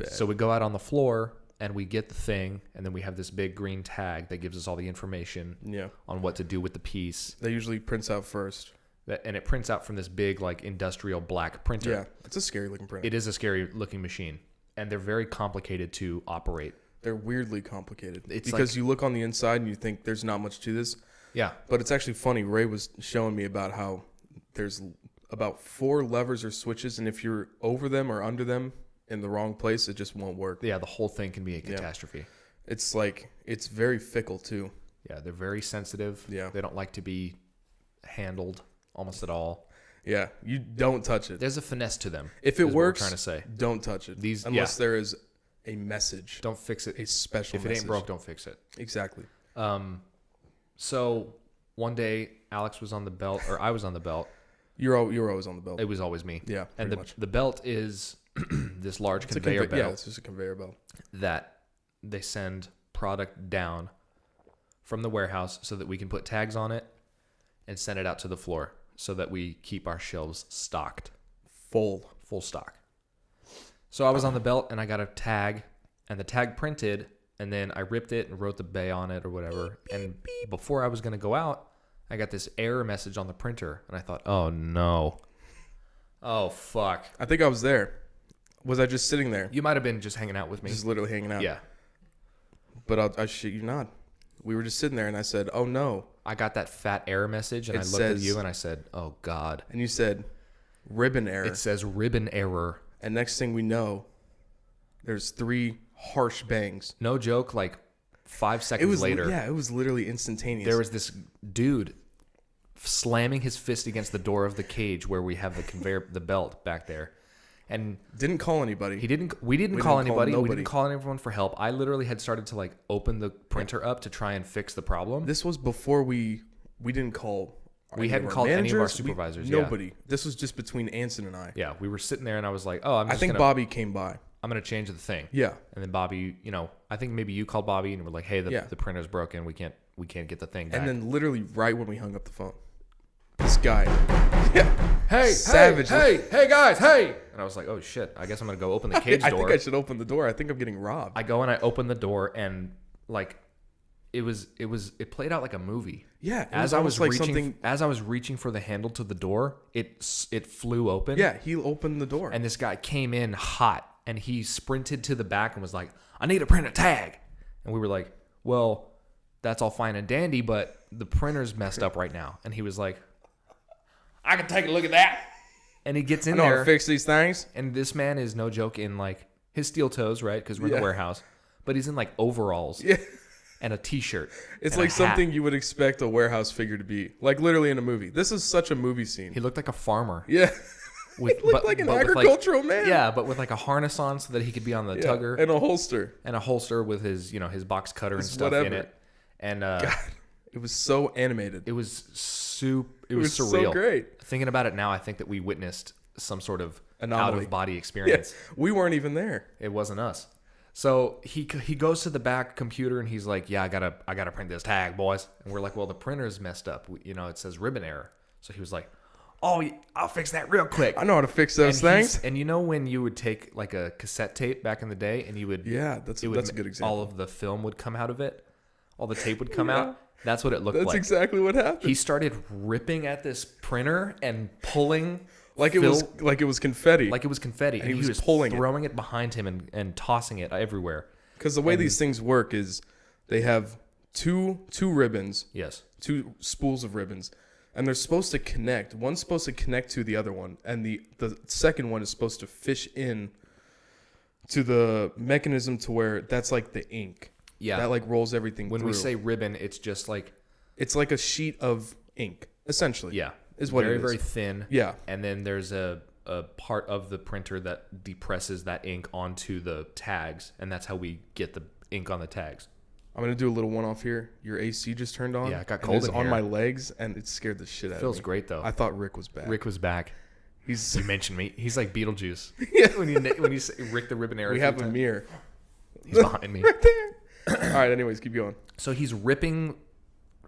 So we go out on the floor and we get the thing, and then we have this big green tag that gives us all the information yeah. on what to do with the piece. That usually prints out first. And it prints out from this big, like, industrial black printer. Yeah. It's a scary looking printer. It is a scary looking machine, and they're very complicated to operate. They're weirdly complicated. It's because you look on the inside and you think there's not much to this. Yeah. But it's actually funny. Ray was showing me about how there's about 4 levers or switches, and if you're over them or under them in the wrong place, it just won't work. Yeah, the whole thing can be a catastrophe. It's like, it's very fickle too. Yeah, they're very sensitive. Yeah. They don't like to be handled almost at all. Yeah, you don't touch it. There's a finesse to them. If it is what works, we're trying to say. don't touch it. These- unless yeah. there is a message, Don't fix it. a special If it message. ain't broke, don't fix it. Exactly. So one day Alex was on the belt, or I was on the belt. You're always on the belt. It was always me. Yeah, and pretty much. the belt is this large It's a conveyor belt Yeah, it's just a conveyor belt. that they send product down from the warehouse so that we can put tags on it and send it out to the floor so that we keep our shelves stocked, Full stock. So I was on the belt and I got a tag, and the tag printed, and then I ripped it and wrote the bay on it or whatever. And before I was going to go out, I got this error message on the printer, and I thought, oh no. Oh, fuck. I think I was there. Was I just sitting there? You might have been just hanging out with me. Just literally hanging out. Yeah. But I shit you not. We were just sitting there, and I said, "Oh no!" I got that fat error message, and It I looked at says- you, and I said, oh, God. And you said, "Ribbon error." It says ribbon error. And next thing we know, there's 3 harsh bangs. No joke, like 5 It seconds was later, it was literally instantaneous. there was this dude slamming his fist against the door of the cage where we have the conveyor, the belt back there. And didn't call anybody. we didn't call didn't anybody. call We nobody. didn't call anyone for help. I literally had started to like open the printer up to try and fix the problem. This was before we didn't call. We any hadn't of our called any of our managers. supervisors, Nobody. This was just between Anson and I. Yeah, we were sitting there, and I was like, "Oh, I think Bobby came by. I'm gonna change the thing." Yeah. And then Bobby, I think maybe you called Bobby and were like, "Hey, the Yeah. printer's broken. We can't get the thing back." And then literally right when we hung up the phone, this guy, hey, savagely. hey, guys, hey! And I was like, "Oh shit! I guess I'm gonna go open the cage I door." think I should open the door. I think I'm getting robbed. I go and I open the door, and like, it played out like a movie. Yeah, it As was I almost was like reaching, something- as I was reaching for the handle to the door, it flew open. Yeah, he opened the door. And this guy came in hot, and he sprinted to the back and was like, "I need to print a tag." And we were like, well, that's all fine and dandy, but the printer's messed up right now. And he was like, I can take a look at that. And he gets in I know how there. to fix these things. And this man is no joke in like his steel toes, right? Because we're in the warehouse. But he's in like overalls and a t-shirt. It's and like a hat. something you would expect a warehouse figure to be. Like literally in a movie. This is such a movie scene. He looked like a farmer. Yeah. With, He looked like an agricultural man. Yeah, but with like a harness on so that he could be on the tugger. And a holster. And a holster with his, his box cutter and stuff in it. And God, it was so animated. it was it was surreal. So great. Thinking about it now, I think that we witnessed some sort of Anomaly. out-of-body experience. Yeah, we weren't even there. It wasn't us. So he goes to the back computer and he's like, "Yeah, I gotta print this tag, boys." And we're like, "Well, the printer's messed up. It says ribbon error." So he was like, "Oh, I'll fix that real quick." I know how to fix those things. And when you would take like a cassette tape back in the day, and you would that's a good example. All of the film would come out of it. All the tape would come out. That's what it looked like. That's exactly what happened. He started ripping at this printer and pulling it was confetti. like it was confetti, and he was pulling throwing it behind him and tossing it everywhere. Because the way these things work is they have two ribbons. Yes. 2 spools of ribbons, and they're supposed to connect. One's supposed to connect to the other one, and the second one is supposed to fish in to the mechanism to where that's like the ink. Yeah. That like rolls everything When through. we say ribbon, it's just like it's like a sheet of ink, essentially. yeah, is what very it is. very thin. Yeah. And then there's a part of the printer that depresses that ink onto the tags, and that's how we get the ink on the tags. I'm gonna do a little one-off here. Your AC just turned on. Yeah, it got and cold it's in on here. my legs, and it scared the shit out of me. Feels great though. I thought Rick was back. Rick was back. You mentioned me. He's like Beetlejuice. Yeah. when you say Rick the Ribbon Error. We have a mirror He's behind me. right there. All right. Anyways, keep going. So he's ripping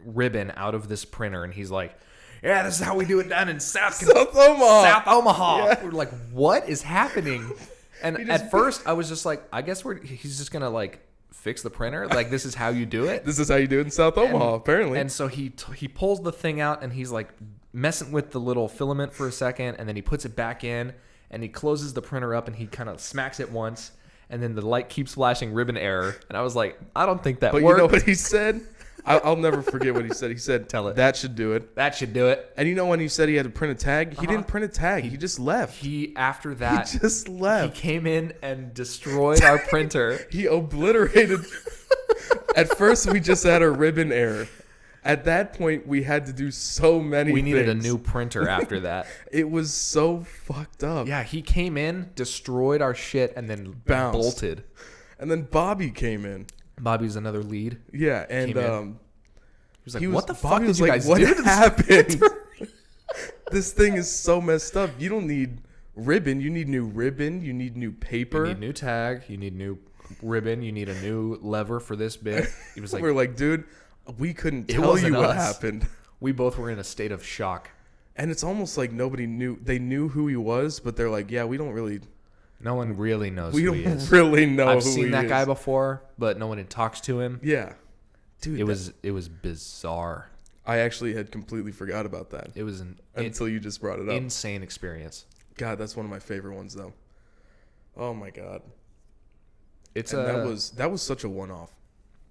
ribbon out of this printer, and he's like, "Yeah, this is how we do it down in South Omaha. South Omaha." Yeah. We're like, "What is happening?" And at first, I was just like, "I guess he's just gonna like fix the printer. Like this is how you do it." This is how you do it in South Omaha, apparently. And so he pulls the thing out, and he's like messing with the little filament for a second, and then he puts it back in, and he closes the printer up, and he kind of smacks it once. And then the light keeps flashing ribbon error. And I was like, I don't think that but worked. you know what he said? I'll never forget what he said. He said, Tell it. That should do it. That should do it. And you know when he said he had to print a tag? He didn't print a tag. He just left. After that, He just left. He came in and destroyed our printer. He obliterated. At first, we just had a ribbon error. At that point, we had to do so many We needed things. a new printer after that. It was so fucked up. Yeah, he came in, destroyed our shit, and then Bounced. bolted. And then Bobby came in. Bobby's another lead. Yeah, and Came in. He was like, "What the fuck Bobby did was you like, guys what do to this happened? This thing is so messed up. You don't need ribbon. You need new ribbon. You need new paper. You need new tag. You need new ribbon. You need a new lever for this bit." He was like, We're like, dude, we couldn't It tell you wasn't what us. happened. we both were in a state of shock. And it's almost like nobody knew. They knew who he was, but they're like, yeah, we don't really. No one really knows We who don't he is. really know I've who seen he that is. guy before, but no one talks to him. Yeah, dude, It was bizarre. I actually had completely forgot about that It was an until you just brought it up. insane experience. God, that's one of my favorite ones, though. Oh my god, It's and that was such a one-off.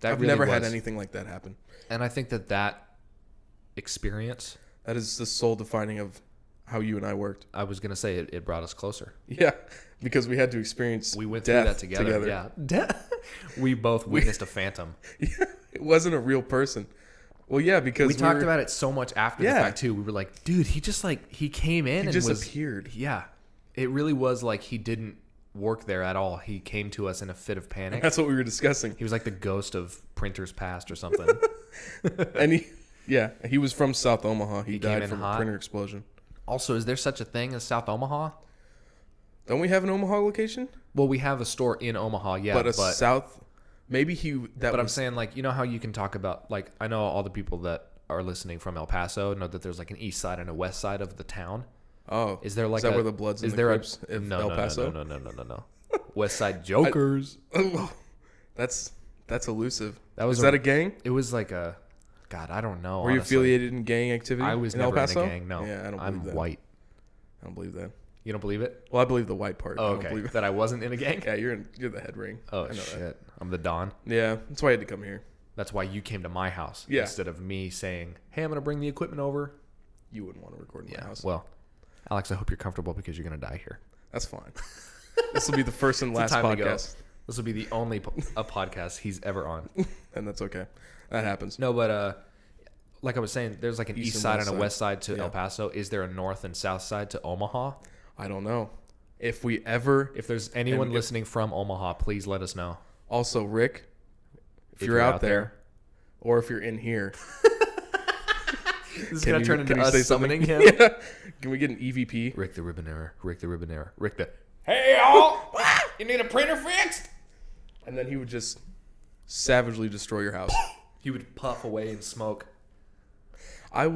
that I've really never had was. anything like that happen. And I think that experience, That is the soul defining of how you and I worked. I was gonna say it brought us closer. Yeah, because we had to experience. We went death through that together. Yeah, we both witnessed a phantom. Yeah, it wasn't a real person. Well, yeah, because We talked about it so much after Yeah. the fact too. We were like, dude, he just he came in He and just was, appeared. Yeah, it really was like he didn't work there at all. He came to us in a fit of panic. That's what we were discussing. He was like the ghost of printers past or something. And he was from South Omaha. He came died in from hot. a printer explosion. Also, is there such a thing as South Omaha? Don't we have an Omaha location? Well, we have a store in Omaha, yeah, but but South. Maybe But I'm saying, like, you know how you can talk about, like, I know all the people that are listening from El Paso know that there's like an east side and a west side of the town. Oh, Is there like that where the Bloods and is the there Crips of no, El no, Paso? No. West Side Jokers. Oh, that's elusive. That was Is that a gang? It was like a, God, I don't know. Were you honestly. affiliated in gang activity? I was in never El Paso? in a gang. No, Yeah, I don't believe I'm that. white. I don't believe that. You don't believe it? Well, I believe the white part. Oh, I don't okay. believe That I wasn't in a gang? Yeah, you're the head ring. Oh, I know shit. that. I'm the Don. Yeah, that's why I had to come here. That's why you came to my house Yeah. instead of me saying, hey, I'm going to bring the equipment over. You wouldn't want to record in my house. Well, Alex, I hope you're comfortable because you're going to die here. That's fine. This will be the first and last Time to go. podcast. This will be the only podcast he's ever on. And that's okay. That happens. No, but like I was saying, there's like an east side and a west side to Yeah. El Paso. Is there a north and south side to Omaha? I don't know. If There's anyone listening from Omaha, please let us know. Also, Rick, if you're out there, or if you're in here, This is going to turn into can you us say summoning something? him. Yeah. Can we get an EVP? Rick the Ribbonaire. Rick the Ribbonaire. Rick the... Hey, y'all! You need a printer fixed? And then he would just savagely destroy your house. He would puff away and smoke. I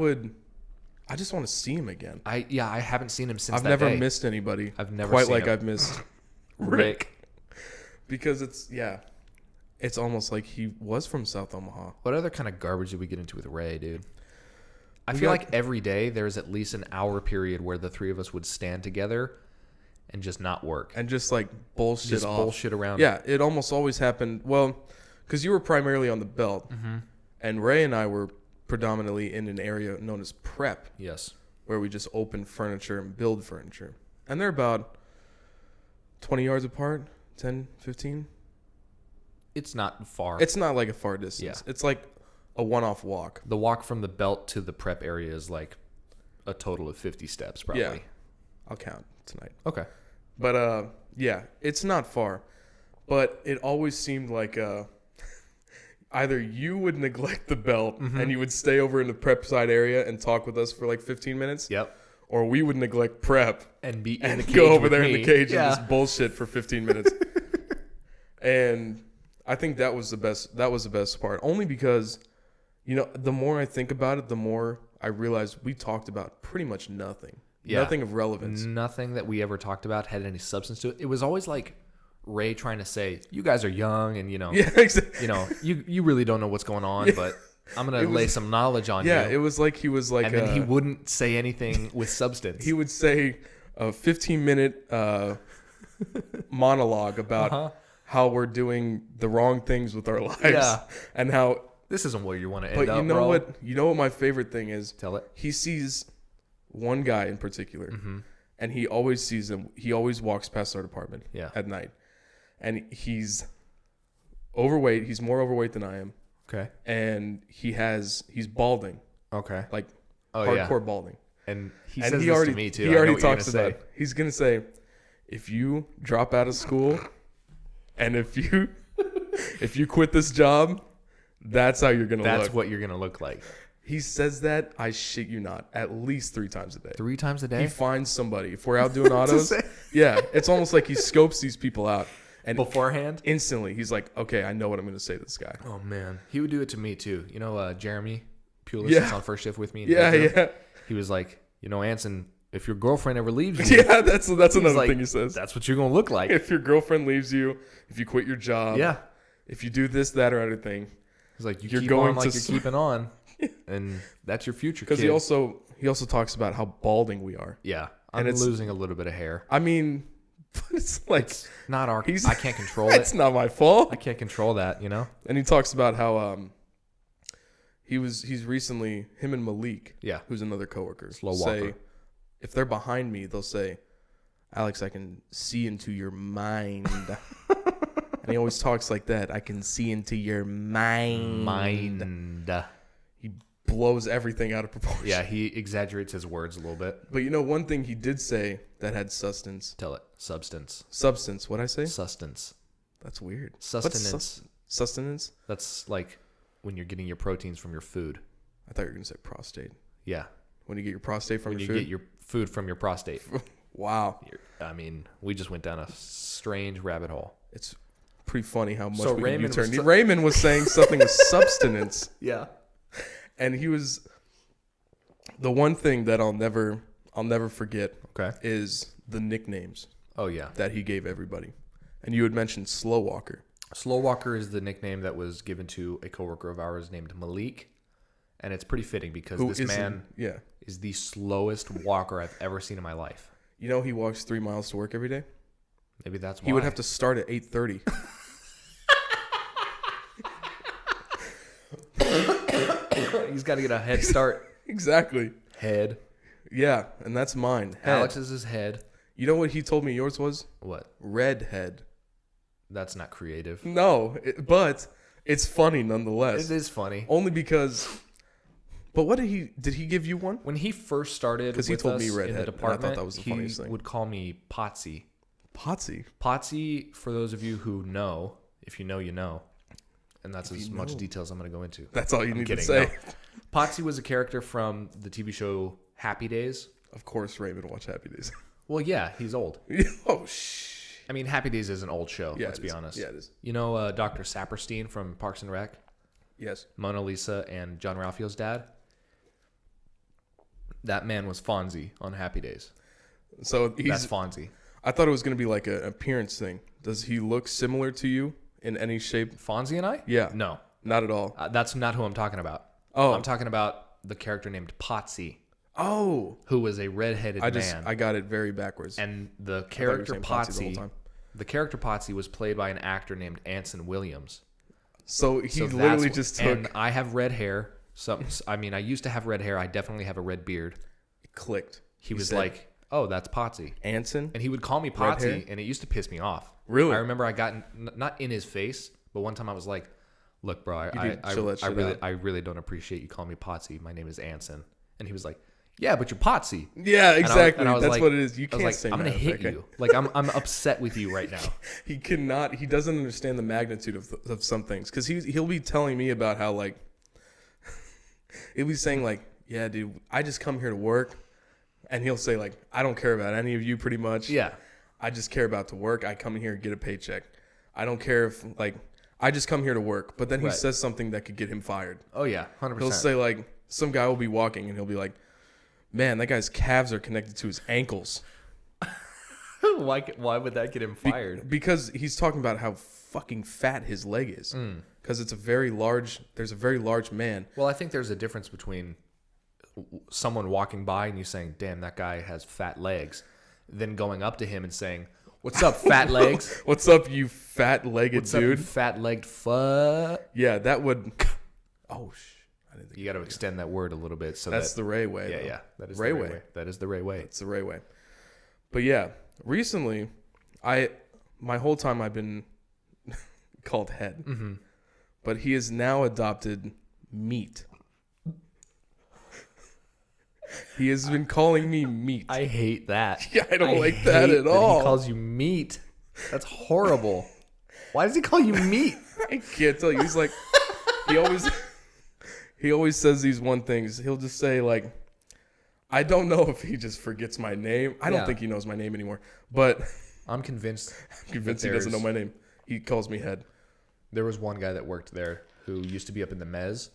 just want to see him again. I haven't seen him since I've that never day. missed anybody. I've never quite seen like him. I've missed Rick. because it's almost like he was from South Omaha. What other kind of garbage did we get into with Ray, dude? I We feel got- like every day there's at least an hour period where the three of us would stand together and just not work. And just like bullshit Just off. bullshit around. Yeah, it almost always happened. Well, because you were primarily on the belt, and Ray and I were predominantly in an area known as prep, Yes. where we just open furniture and build furniture. And they're about 20 yards apart, 10, 15. It's not far. It's not like a far distance. Yeah. It's like a one-off walk. The walk from the belt to the prep area is like a total of 50 steps, probably. Yeah. I'll count tonight. Okay. But yeah, it's not far. But it always seemed like either you would neglect the belt and you would stay over in the prep side area and talk with us for like 15 minutes. Yep. Or we would neglect prep And be in and the cage go over with there me. in the cage Yeah. and just bullshit for 15 minutes. And I think that was the best part. Only because, the more I think about it, the more I realize we talked about pretty much nothing. Yeah. Nothing of relevance. Nothing that we ever talked about had any substance to it. It was always like Ray trying to say, you guys are young and, Yeah, exactly. you really don't know what's going on, but I'm going to lay some knowledge on you. Yeah, it was like he was like... And then he wouldn't say anything with substance. He would say a 15-minute monologue about how we're doing the wrong things with our lives. Yeah. And how... This isn't where you want to end But up, you know bro. what? You know what my favorite thing is? Tell it. He sees one guy in particular, and he always sees him. He always walks past our department at night. And he's overweight. He's more overweight than I am. Okay. And he's balding. Okay. Like yeah. hardcore balding. And he And says he this already, to me, too. He I know already what you're talks gonna about it. He's going to say, if you drop out of school and if you quit this job, that's how you're going to look. That's what you're going to look like. He says that, I shit you not, at least 3 times a day. 3 times a day? He finds somebody. If we're out doing autos, yeah, it's almost like he scopes these people out. And beforehand? Instantly, he's like, okay, I know what I'm going to say to this guy. Oh, man. He would do it to me, too. Jeremy Pulis Yeah. is on first shift with me. Yeah. He was like, Anson, if your girlfriend ever leaves you, Yeah, that's another like, thing he says. that's what you're going to look like. If your girlfriend leaves you, if you quit your job, Yeah. if you do this, that, or other thing. He's like, You're keep going on like to you're keeping on. And that's your future, kid. Because he also talks about how balding we are. Yeah. I'm it's- losing a little bit of hair. I mean, it's like... Not our... He's- I can't control It's it. not my fault. I can't control that, And he talks about how he's recently, him and Malik, Yeah. who's another coworker, Slow say, walker. if they're behind me, they'll say, Alex, I can see into your mind. And he always talks like that. I can see into your mind. He blows everything out of proportion. Yeah, he exaggerates his words a little bit. But one thing he did say that had substance. Tell it. Substance. What'd I say? Sustenance. That's weird. Sustenance. Sustenance? That's like when you're getting your proteins from your food. I thought you were going to say prostate. Yeah. When you get your prostate from When your you food? get your food from your prostate. Wow. We just went down a strange rabbit hole. It's pretty funny how much So we Raymond can U-turn. was Raymond was saying something with substance. Yeah. And he was... The one thing that I'll never forget is the nicknames Oh, yeah. that he gave everybody. And you had mentioned Slow Walker. Slow Walker is the nickname that was given to a coworker of ours named Malik. And it's pretty fitting because this man yeah. is the slowest walker I've ever seen in my life. You know he walks 3 miles to work every day? Maybe that's why. He would have to start at 8:30. He's got to get a head start. Exactly. Head. Yeah, and that's mine. Head. Alex is his head. You know what he told me yours was? What? Redhead. That's not creative. No, but it's funny nonetheless. It is funny. Only because... But what did he give you one? When he first started with he told us me in redhead, the and I thought department, that was the he funniest thing. would call me Potsy. Potsy. Potsy, for those of you who know, if you know, you know. And that's as much details I'm going to go into. That's all you I'm need kidding, to say. no. Potsy was a character from the TV show Happy Days. Of course, Raymond watched Happy Days. Well, yeah, he's old. Oh, shh. I mean, Happy Days is an old show, Yeah, let's be honest. Yeah, it is. You know Dr. Saperstein from Parks and Rec? Yes. Mona Lisa and John Ralphio's dad? That man was Fonzie on Happy Days. So That's Fonzie. I thought it was going to be like an appearance thing. Does he look similar to you in any shape? Fonzie and I? Yeah. No. Not at all. That's not who I'm talking about. Oh. I'm talking about the character named Potsy, Oh. who was a redheaded man. I got it very backwards. And the thought you were character saying Potsy the whole Potsy, time. the character Potsy was played by an actor named Anson Williams. So he So literally that's- just took... And I have red hair. So, I mean, I used to have red hair. I definitely have a red beard. clicked. He was said, like, "Oh, that's Potsy," Anson? and he would call me Red hair? Potsy, and it used to piss me off. Really? I remember I got not in his face, but one time I was like, "Look, bro, I really don't appreciate you calling me Potsy. My name is Anson," and he was like, "Yeah, but you're Potsy." Yeah, exactly. And I was That's like- what it is. You I was can't like, say I'm gonna that. hit Okay. you. Like I'm upset with you right now. He cannot. He doesn't understand the magnitude of some things because he'll be telling me about how like he'll be saying like, yeah, dude, I just come here to work, and he'll say like, I don't care about any of you, pretty much. Yeah. I just care about to work. I come here to get a paycheck. I don't care if like I just come here to work. But then he Right. says something that could get him fired. Oh yeah, 100%. He'll say like some guy will be walking and he'll be like, man, that guy's calves are connected to his ankles. why would that get him fired? Because he's talking about how fucking fat his leg is. Because it's there's a very large man. Well, I think there's a difference between someone walking by and you saying, "Damn, that guy has fat legs," then going up to him and saying, "What's up, fat legs? What's up, you fat-legged What's up, you dude? fat-legged fuck?" Yeah, that would... Oh, I didn't think You got to extend that word a little bit. So that's that, the Ray way. yeah, though. yeah. That is Ray the Ray way. way. That is the Ray way. It's the Ray way. But yeah, recently, my whole time I've been called head. Mm-hmm. But he has now adopted meat. He has been calling me meat. I hate that. Yeah, I don't like that hate at all. He calls you meat. That's horrible. Why does he call you meat? I can't tell you. He's like, he always says these one things. He'll just say like, I don't know if he just forgets my name. I don't Yeah. think he knows my name anymore. But I'm convinced. I'm convinced he doesn't know my name. He calls me head. There was one guy that worked there who used to be up in the mezz,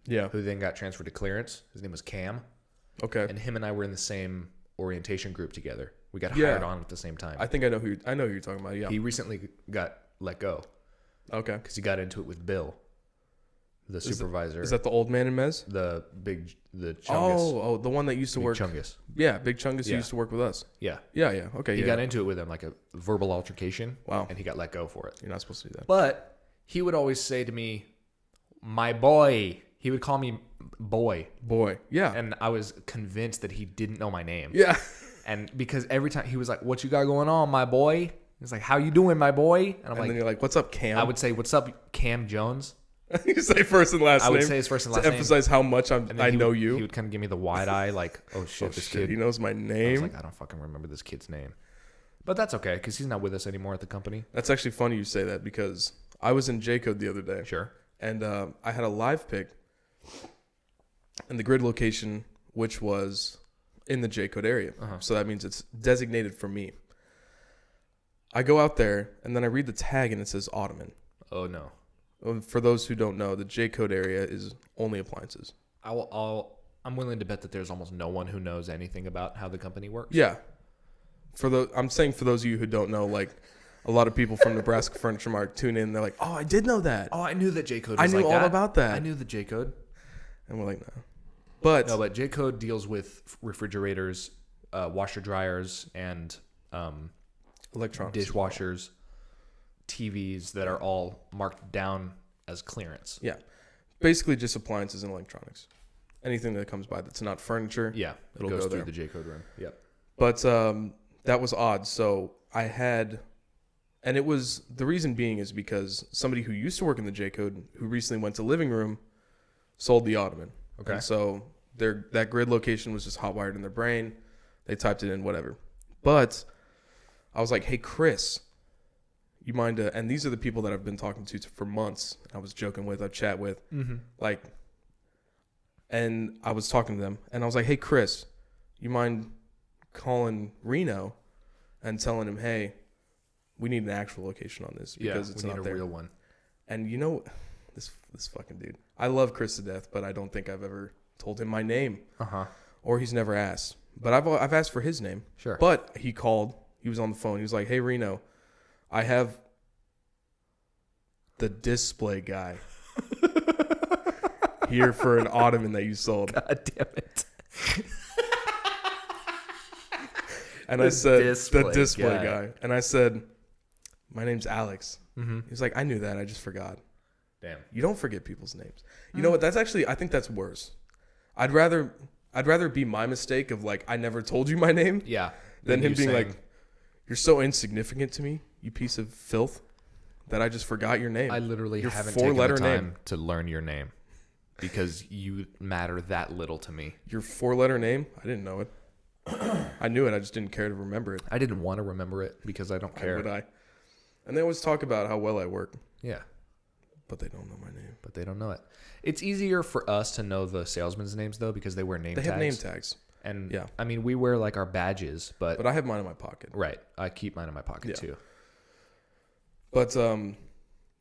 Yeah. who then got transferred to clearance. His name was Cam, Okay. and him and I were in the same orientation group together. We got Yeah. hired on at the same time. I think I know who you're talking about. Yeah. He recently got let go Okay. because he got into it with Bill, the supervisor. Is that the old man in Mez? the Chungus? Oh, the one that used to Big work. Chungus. Yeah, Big Chungus who Yeah. used to work with us. Yeah. Yeah. Okay. He yeah. got into it with him, like a verbal altercation. Wow. And he got let go for it. You're not supposed to do that. But he would always say to me, "My boy." He would call me boy. Boy. Yeah. And I was convinced that he didn't know my name. yeah. And because every time he was like, "What you got going on, my boy?" He's like, "How you doing, my boy?" And I'm And like, then you're like, "What's up, Cam?" I would say, "What's up, Cam Jones?" you say first and last I name. would say his first and last to name. emphasize how much And then I he know would, you. He would kind of give me the wide eye, like, "Oh shit, Oh, this shit, kid." he knows my I was name. like, I don't fucking remember this kid's name. But that's okay, because he's not with us anymore at the company. That's actually funny you say that because I was in J-Code the other day. Sure. And I had a live pick in the grid location, which was in the J-Code area. So that means it's designated for me. I go out there, and then I read the tag, and it says Ottoman. Oh no. For those who don't know, the J-Code area is only appliances. I'm willing to bet that there's almost no one who knows anything about how the company works. Yeah. I'm saying for those of you who don't know, like, a lot of people from Nebraska Furniture Mart tune in, they're like, "Oh, I did know that." Oh, I knew that J-Code I was knew like all that. about that. I knew the J-Code. And we're like, no. But No, but J-Code deals with refrigerators washer dryers and Electronics. dishwashers, TVs that are all marked down as clearance. Yeah. Basically just appliances and electronics. Anything that comes by that's not furniture. Yeah, It'll goes go through there. the J code room. Yep. But that was odd. So I had, and it was, the reason being is because somebody who used to work in the J code, who recently went to living room, sold the ottoman. Okay. And so that grid location was just hotwired in their brain. They typed it in, whatever. But I was like, hey, Chris, you mind? And these are the people that I've been talking to for months. I was joking with, I've chat with, like, and I was talking to them, and I was like, hey, Chris, you mind calling Reno and telling him, hey, we need an actual location on this because it's we need not a there. real one. And you know, this fucking dude, I love Chris to death, but I don't think I've ever told him my name, or he's never asked. But I've asked for his name. Sure. But he called. He was on the phone. He was like, hey, Reno, I have the display guy here for an ottoman that you sold. God damn it. And I said, display the display guy. guy. And I said, my name's Alex. He's like, I knew that. I just forgot. Damn. You don't forget people's names. You know what? That's actually, I think that's worse. I'd rather be my mistake of like, I never told you my name. Yeah. Than him you being saying, like, you're so insignificant to me, you piece of filth, that I just forgot your name. I literally your haven't taken the four-letter time name. to learn your name because you matter that little to me. Your 4-letter name? I didn't know it. I knew it. I just didn't care to remember it. I didn't want to remember it because I don't Why care. would I? And they always talk about how well I work, Yeah. but they don't know my name. But they don't know it. It's easier for us to know the salesmen's names though because they wear name They tags. have name tags. And Yeah. I mean, we wear like our badges, but I have mine in my pocket. right. I keep mine in my pocket Yeah. too. But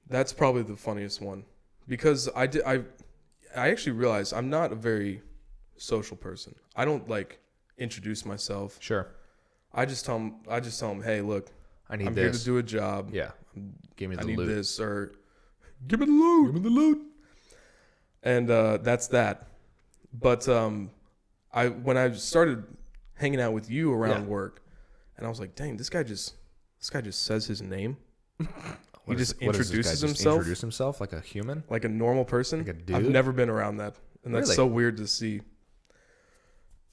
that's probably the funniest one because I actually realized I'm not a very social person. I don't like introduce myself. Sure. I just tell them, hey, look, I need I'm this. here to do a job. Yeah. Give me the I need loot. this, or give me the loot. Give me the loot. And that's that. But when I started hanging out with you around work, and I was like, dang, this guy just says his name. He just introduces himself. Introduce himself like a human. Like a normal person. Like a dude? I've never been around that, and that's Really? so weird to see.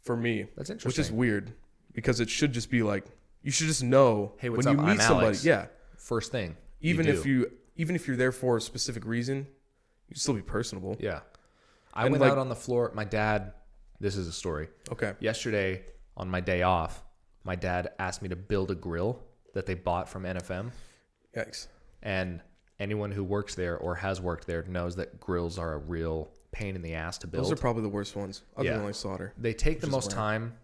For me, That's which is interesting. weird because it should just be like you should just know Hey, what's when up? you meet I'm somebody. Alex. Yeah, First thing. even do. if you're there for a specific reason, you can still be personable. Yeah. I And, went like- out on the floor. My dad. This is a story. Okay. Yesterday on my day off, my dad asked me to build a grill that they bought from NFM. Yikes. And anyone who works there or has worked there knows that grills are a real pain in the ass to build. Those are probably the worst ones, other Yeah. than like solder. They take the is most rare. time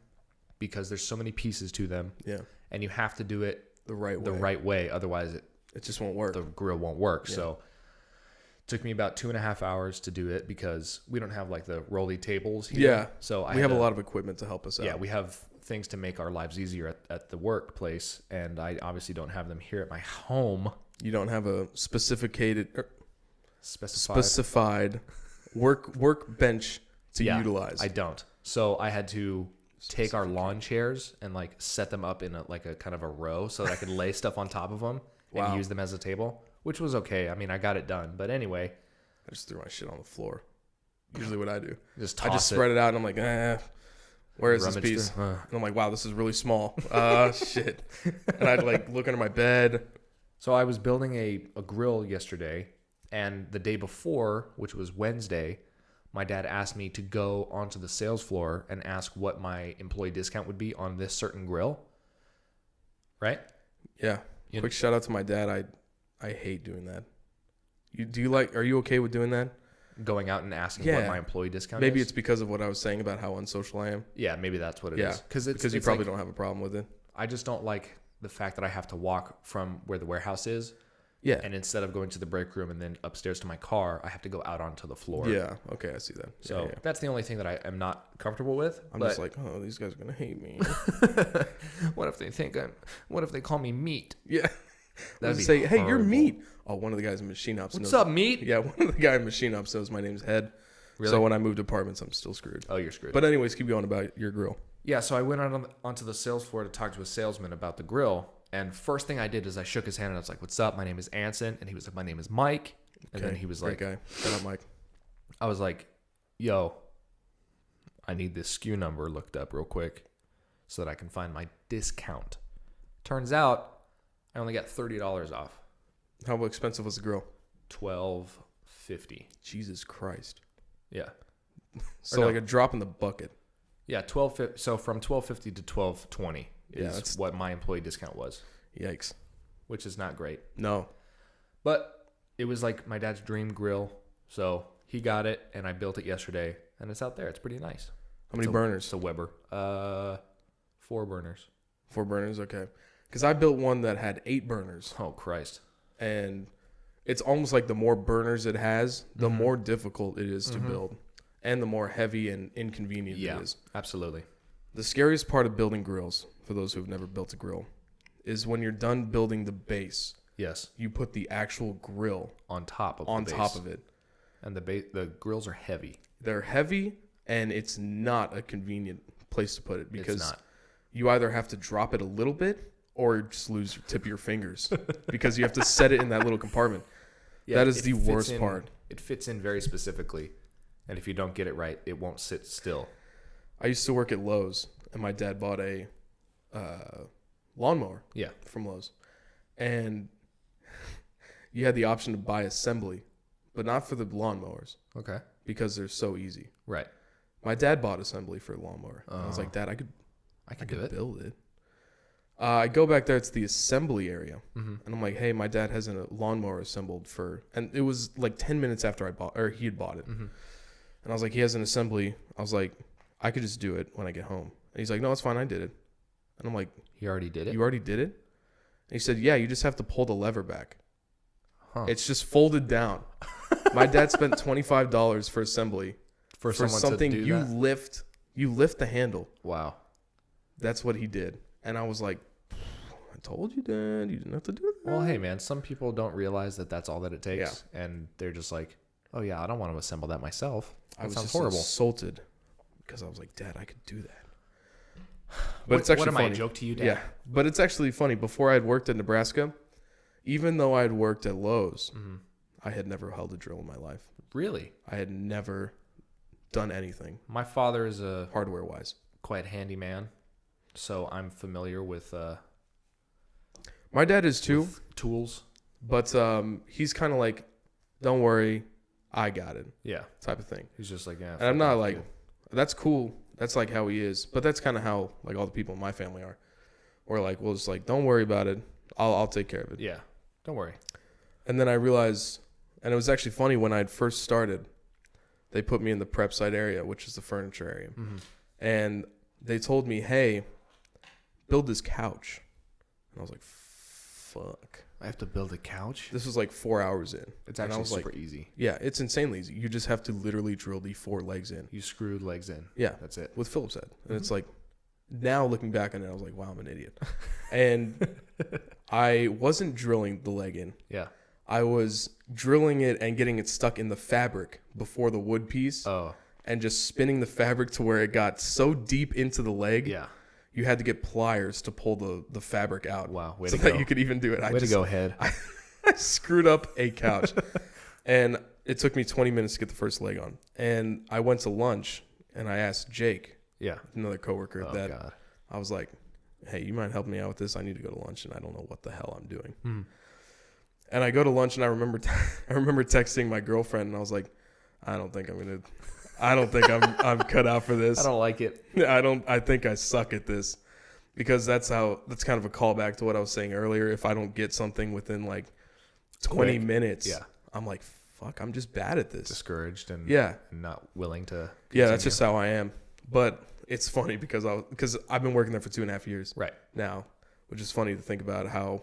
because there's so many pieces to them. Yeah, And you have to do it the right way. the right way. Otherwise, It just won't work. the grill won't work. So it took me about 2.5 hours to do it because we don't have like the rolly tables here. Yeah. So we have a lot of equipment to help us out. Yeah, we have things to make our lives easier at the workplace, and I obviously don't have them here at my home. You don't have a Specified. specified workbench to Yeah, utilize. I don't. So I had to take our lawn chairs and like set them up in a kind of a row so that I could lay stuff on top of them Wow. and use them as a table, which was okay. I mean, I got it done. But anyway, I just threw my shit on the floor. Usually what I do. just I toss just spread it out and I'm like, where is this Rummage piece? through. And I'm like, wow, this is really small. Shit. And I'd like look under my bed. So I was building a grill yesterday, and the day before, which was Wednesday, my dad asked me to go onto the sales floor and ask what my employee discount would be on this certain grill. Right? Yeah. You- Quick shout out to my dad. I hate doing that. Are you okay with doing that? Going out and asking Yeah. what my employee discount Maybe is. it's because of what I was saying about how unsocial I am. Yeah, maybe that's what it is. Yeah. Because you it's probably like, don't have a problem with it. I just don't like the fact that I have to walk from where the warehouse is. Yeah. And instead of going to the break room and then upstairs to my car, I have to go out onto the floor. Yeah. Okay. I see that. So yeah. that's the only thing that I am not comfortable with. I'm but just like, oh, these guys are going to hate me. what if they call me meat? Yeah. That'd Let's be say, hey, you're horrible. meat. Oh, one of the guys in machine ops What's knows. up, meat? Yeah, one of the guys in machine ops knows my name's Head. Really? So when I moved apartments, I'm still screwed. Oh, you're screwed. But anyways, keep going about your grill. Yeah, so I went onto the sales floor to talk to a salesman about the grill. And first thing I did is I shook his hand and I was like, "What's up? My name is Anson." And he was like, "My name is Mike." And then he was Great like, guy. Shout out, Mike. I was like, "Yo, I need this SKU number looked up real quick so that I can find my discount." Turns out I only got $30 off. How expensive was the grill? $12.50. Jesus Christ. Yeah. So like a drop in the bucket. Yeah, $12.50. So from $12.50 to $12.20 is that's what my employee discount was, Yikes. which is not great. No. But it was like my dad's dream grill, so he got it, and I built it yesterday, and it's out there. It's pretty nice. How many burners? It's a Weber. 4 burners. 4 burners, okay. Because I built one that had 8 burners, Oh, Christ. and it's almost like the more burners it has, the more difficult it is to build, and the more heavy and inconvenient Yeah, it is. absolutely. The scariest part of building grills, for those who've never built a grill, is when you're done building the base, Yes, you put the actual grill on top of on the base. top of it. And the grills are heavy. They're heavy, and it's not a convenient place to put it because It's not. you either have to drop it a little bit or just lose your tip of your fingers because you have to set it in that little compartment. Yeah, that is it the fits worst in- part. It fits in very specifically, and if you don't get it right, it won't sit still. I used to work at Lowe's, and my dad bought a lawnmower Yeah. from Lowe's. And you had the option to buy assembly, but not for the lawnmowers Okay. because they're so easy. Right. My dad bought assembly for a lawnmower. I was like, Dad, I I could do it. build it. I go back there. It's the assembly area, and I'm like, "Hey, my dad has a lawnmower assembled for," and it was like 10 minutes after he had bought it, and I was like, "He has an assembly." I was like, "I could just do it when I get home," and he's like, "No, it's fine. I did it," and I'm like, He already did it. "You already did it?" And he said, "Yeah, you just have to pull the lever back. Huh. It's just folded down." My dad spent $25 for assembly for for someone something to do you that? lift. You lift the handle. Wow. That's what he did, and I was like, "I told you, Dad. You didn't have to do that." Well, hey, man, some people don't realize that that's all that it takes, and they're just like, "Oh yeah, I don't want to assemble that myself. I That was sounds just horrible." insulted because I was like, "Dad, I could do that." But What- it's actually what am I, a funny. joke to you, Dad? Yeah, but it's actually funny. Before I had worked at Nebraska, even though I had worked at Lowe's, I had never held a drill in my life. Really? I had never done anything My father is a hardware wise. quite handy man, so I'm familiar with My dad is too, tools. but he's kind of like, "Don't worry, I got it," Yeah. type of thing. He's just like, yeah. And I'm not like, that's cool. That's like how he is. But that's kind of how like all the people in my family are. We're like, we'll just like, "Don't worry about it. I'll take care of it." Yeah. Don't worry. And then I realized, and it was actually funny when I'd first started, they put me in the prep site area, which is the furniture area. And they told me, "Hey, build this couch." And I was like, "Fuck." I have to build a couch. This was like 4 hours in. It's And I actually was super like, easy. yeah, it's insanely easy. You just have to literally drill the 4 legs in. You screwed legs in. Yeah. That's it. With Phillips head. And it's like, now looking back on it, I was like, wow, I'm an idiot. And I wasn't drilling the leg in. Yeah. I was drilling it and getting it stuck in the fabric before the wood piece Oh. and just spinning the fabric to where it got so deep into the leg. Yeah. You had to get pliers to pull the fabric out. Wow. Way so to that go. you could even do it. Way to go, head. I screwed up a couch. And it took me 20 minutes to get the first leg on. And I went to lunch and I asked Jake, Yeah. another coworker, Oh, that God. I was like, "Hey, you mind helping me out with this? I need to go to lunch and I don't know what the hell I'm doing." And I go to lunch and I remember texting my girlfriend and I was like, I don't think I'm cut out for this. I don't like it. I think I suck at this, because that's kind of a callback to what I was saying earlier. If I don't get something within like 20 Quick. minutes, Yeah. I'm like, fuck, I'm just bad at this. Discouraged and Yeah. not willing to continue. Yeah, that's just how I am. But it's funny because I've been working there for 2.5 years right. now, which is funny to think about how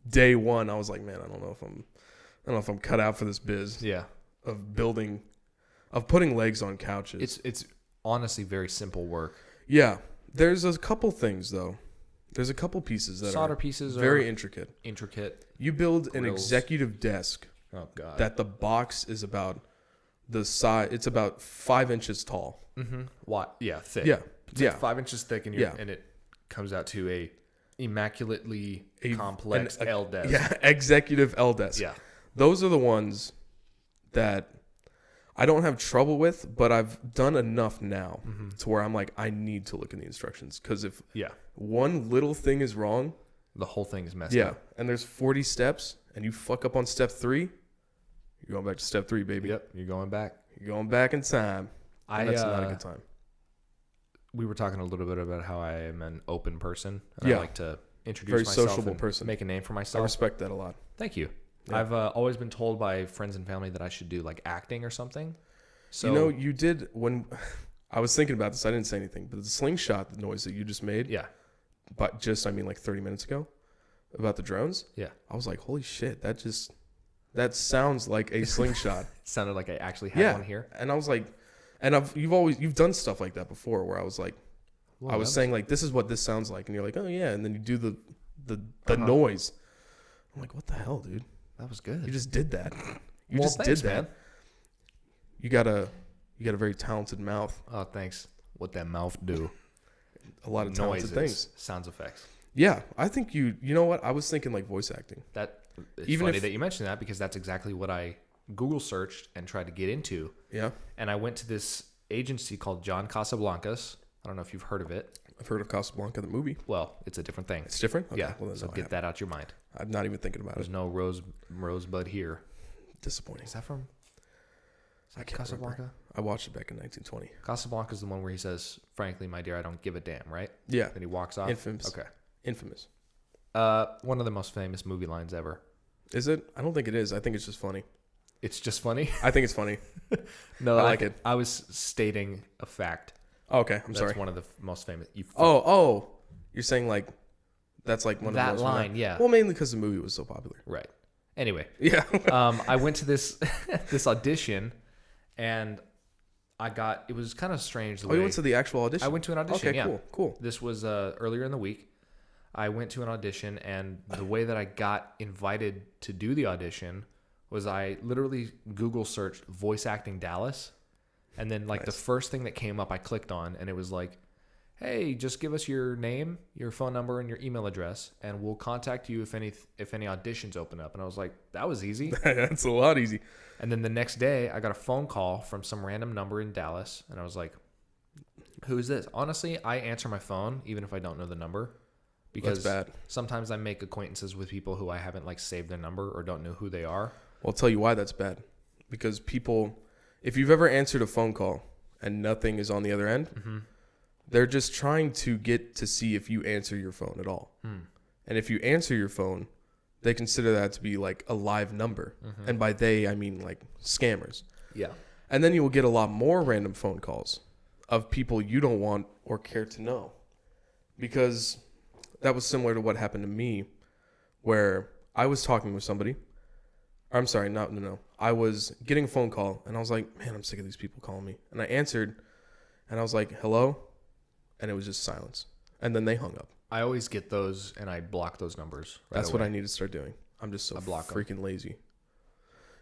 day one I was like, man, I don't know if I'm cut out for this biz Yeah. of putting legs on couches. It's honestly very simple work. Yeah. There's a couple things though. There's a couple pieces that Solder are pieces very are intricate. You build an Grills. executive desk Oh God. that the box is about the size. It's about 5 inches tall. What? Yeah. Thick. Yeah. It's Yeah. like 5 inches thick, and and it comes out to a immaculately complex L desk. Yeah, executive L desk. Yeah. Those are the ones that I don't have trouble with, but I've done enough now to where I'm like, I need to look in the instructions, because if one little thing is wrong, the whole thing is messed yeah, up. and there's 40 steps, and you fuck up on step 3, you're going back to step 3, baby. Yep, you're going back. You're going back in time. And that's not a good time. We were talking a little bit about how I am an open person. And I like to introduce Very myself sociable and person. make a name for I myself. respect that a lot. Thank you. Yeah. I've always been told by friends and family that I should do like acting or something. So You know, you did when I was thinking about this. I didn't say anything, but the slingshot noise that you just made, but I mean like 30 minutes ago, about the drones. Yeah, I was like, holy shit, that sounds like a slingshot. sounded like I actually had one here. And I was like, and you've done stuff like that before, where I was like, Well, I was saying like, this is what this sounds like, and you're like, oh yeah, and then you do the noise. I'm like, what the hell, dude? That was good. You just did that. You Well, just thanks, did that. man. You got a very talented mouth. Oh, thanks. What that mouth do? A lot of talented Noises, things. sounds effects. Yeah, I think you know what? I was thinking like voice acting. It's Even funny if- that you mentioned that, because that's exactly what I Google searched and tried to get into. Yeah. And I went to this agency called John Casablancas. I don't know if you've heard of it. I've heard of Casablanca, the movie. Well, it's a different thing. It's different? Okay, Yeah. well, then So no, I get haven't. that out your mind. I'm not even thinking about There's it. no rosebud here. Disappointing. Is that from I can't Casablanca? remember. I watched it back in 1920. Casablanca is the one where he says, "Frankly, my dear, I don't give a damn," right? Yeah. Then he walks off. Infamous. Okay. Infamous. One of the most famous movie lines ever. Is it? I don't think it is. I think it's just funny. It's just funny. I think it's funny. No, I like it. I was stating a fact. Oh, okay, I'm That's sorry. one of the most famous. Oh, you're saying like that's like one of That the most line, yeah. Well, mainly because the movie was so popular. Right. Anyway, Yeah. I went to this this audition, and it was kind of strange. The way You went to the actual audition? I went to an audition. Okay, yeah. cool. This was earlier in the week. I went to an audition, and the way that I got invited to do the audition was I literally Google searched voice acting Dallas, and then like the first thing that came up I clicked on, and it was like, hey, just give us your name, your phone number, and your email address, and we'll contact you if any auditions open up. And I was like, that was easy. That's a lot easy. And then the next day, I got a phone call from some random number in Dallas, and I was like, who is this? Honestly, I answer my phone even if I don't know the number, because That's bad. sometimes I make acquaintances with people who I haven't like saved their number or don't know who they are. Well, I'll tell you why that's bad. Because people, if you've ever answered a phone call and nothing is on the other end, they're just trying to get to see if you answer your phone at all. And if you answer your phone, they consider that to be like a live number. And by they, I mean like scammers. Yeah. And then you will get a lot more random phone calls of people you don't want or care to know. Because that was similar to what happened to me, where I was talking with somebody. I'm sorry, no. I was getting a phone call, and I was like, man, I'm sick of these people calling me. And I answered, and I was like, hello? And it was just silence. And then they hung up. I always get those, and I block those numbers. That's what I need to start doing. I'm just so block 'em. freaking lazy.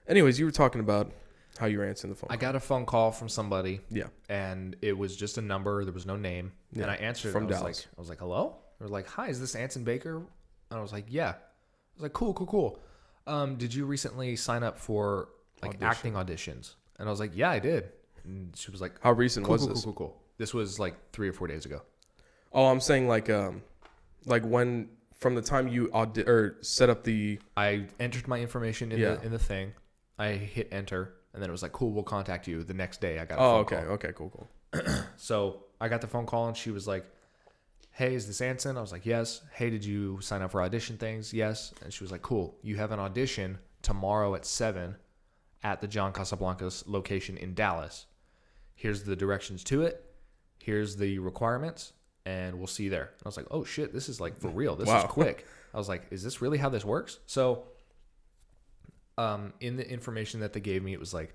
Anyways, you were talking about how you were answering the phone I call. got a phone call from somebody. Yeah. And it was just a number. There was no name. Yeah, And I answered from it. Dallas. I was like, hello? They were like, hi, is this Anson Baker? And I was like, yeah. I was like, cool. Did you recently sign up for like acting auditions? And I was like, yeah, I did. And she was like, How recent was this? Cool. This was like 3 or 4 days ago. Oh, I'm saying like when from the time you set up the. I entered my information in the thing. I hit enter, and then it was like, cool, we'll contact you. The next day, I got a phone call. Okay, cool. So I got the phone call, and she was like, hey, is this Anson? I was like, yes. Hey, did you sign up for audition things? Yes. And she was like, cool. You have an audition tomorrow at 7 at the John Casablancas location in Dallas. Here's the directions to it. Here's the requirements, and we'll see you there. And I was like, oh, shit, this is like for real. This is quick. I was like, is this really how this works? So in the information that they gave me, it was like,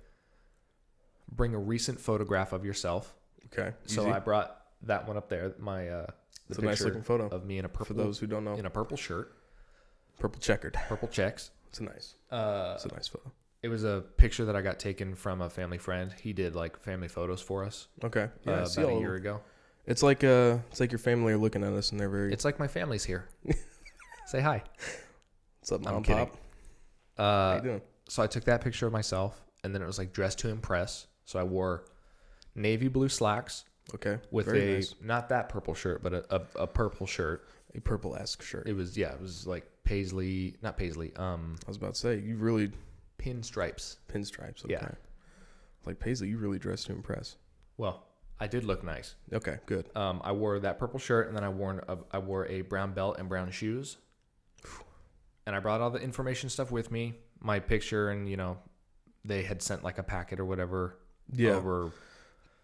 bring a recent photograph of yourself. Okay. So easy. I brought that one up there. The It's a nice looking photo of me in a purple. For those who don't know, in a purple shirt, purple checkered. purple checks. It's nice photo. It was a picture that I got taken from a family friend. He did like family photos for us. Okay. Yeah, about a year ago. It's like your family are looking at us and they're very. It's like my family's here. Say hi. What's up, I'm Mom, kidding. Pop? How you doing? So I took that picture of myself, and then it was like dressed to impress. So I wore navy blue slacks Okay. with very nice. not that purple shirt, but a purple shirt. A purple-esque shirt. It was like not paisley. I was about to say you really Pinstripes. pinstripes. Okay. Yeah. Like Paisley, you really dressed to impress. Well, I did look nice. Okay, good. I wore that purple shirt, and then I wore a brown belt and brown shoes. And I brought all the information stuff with me, my picture, and they had sent like a packet or whatever over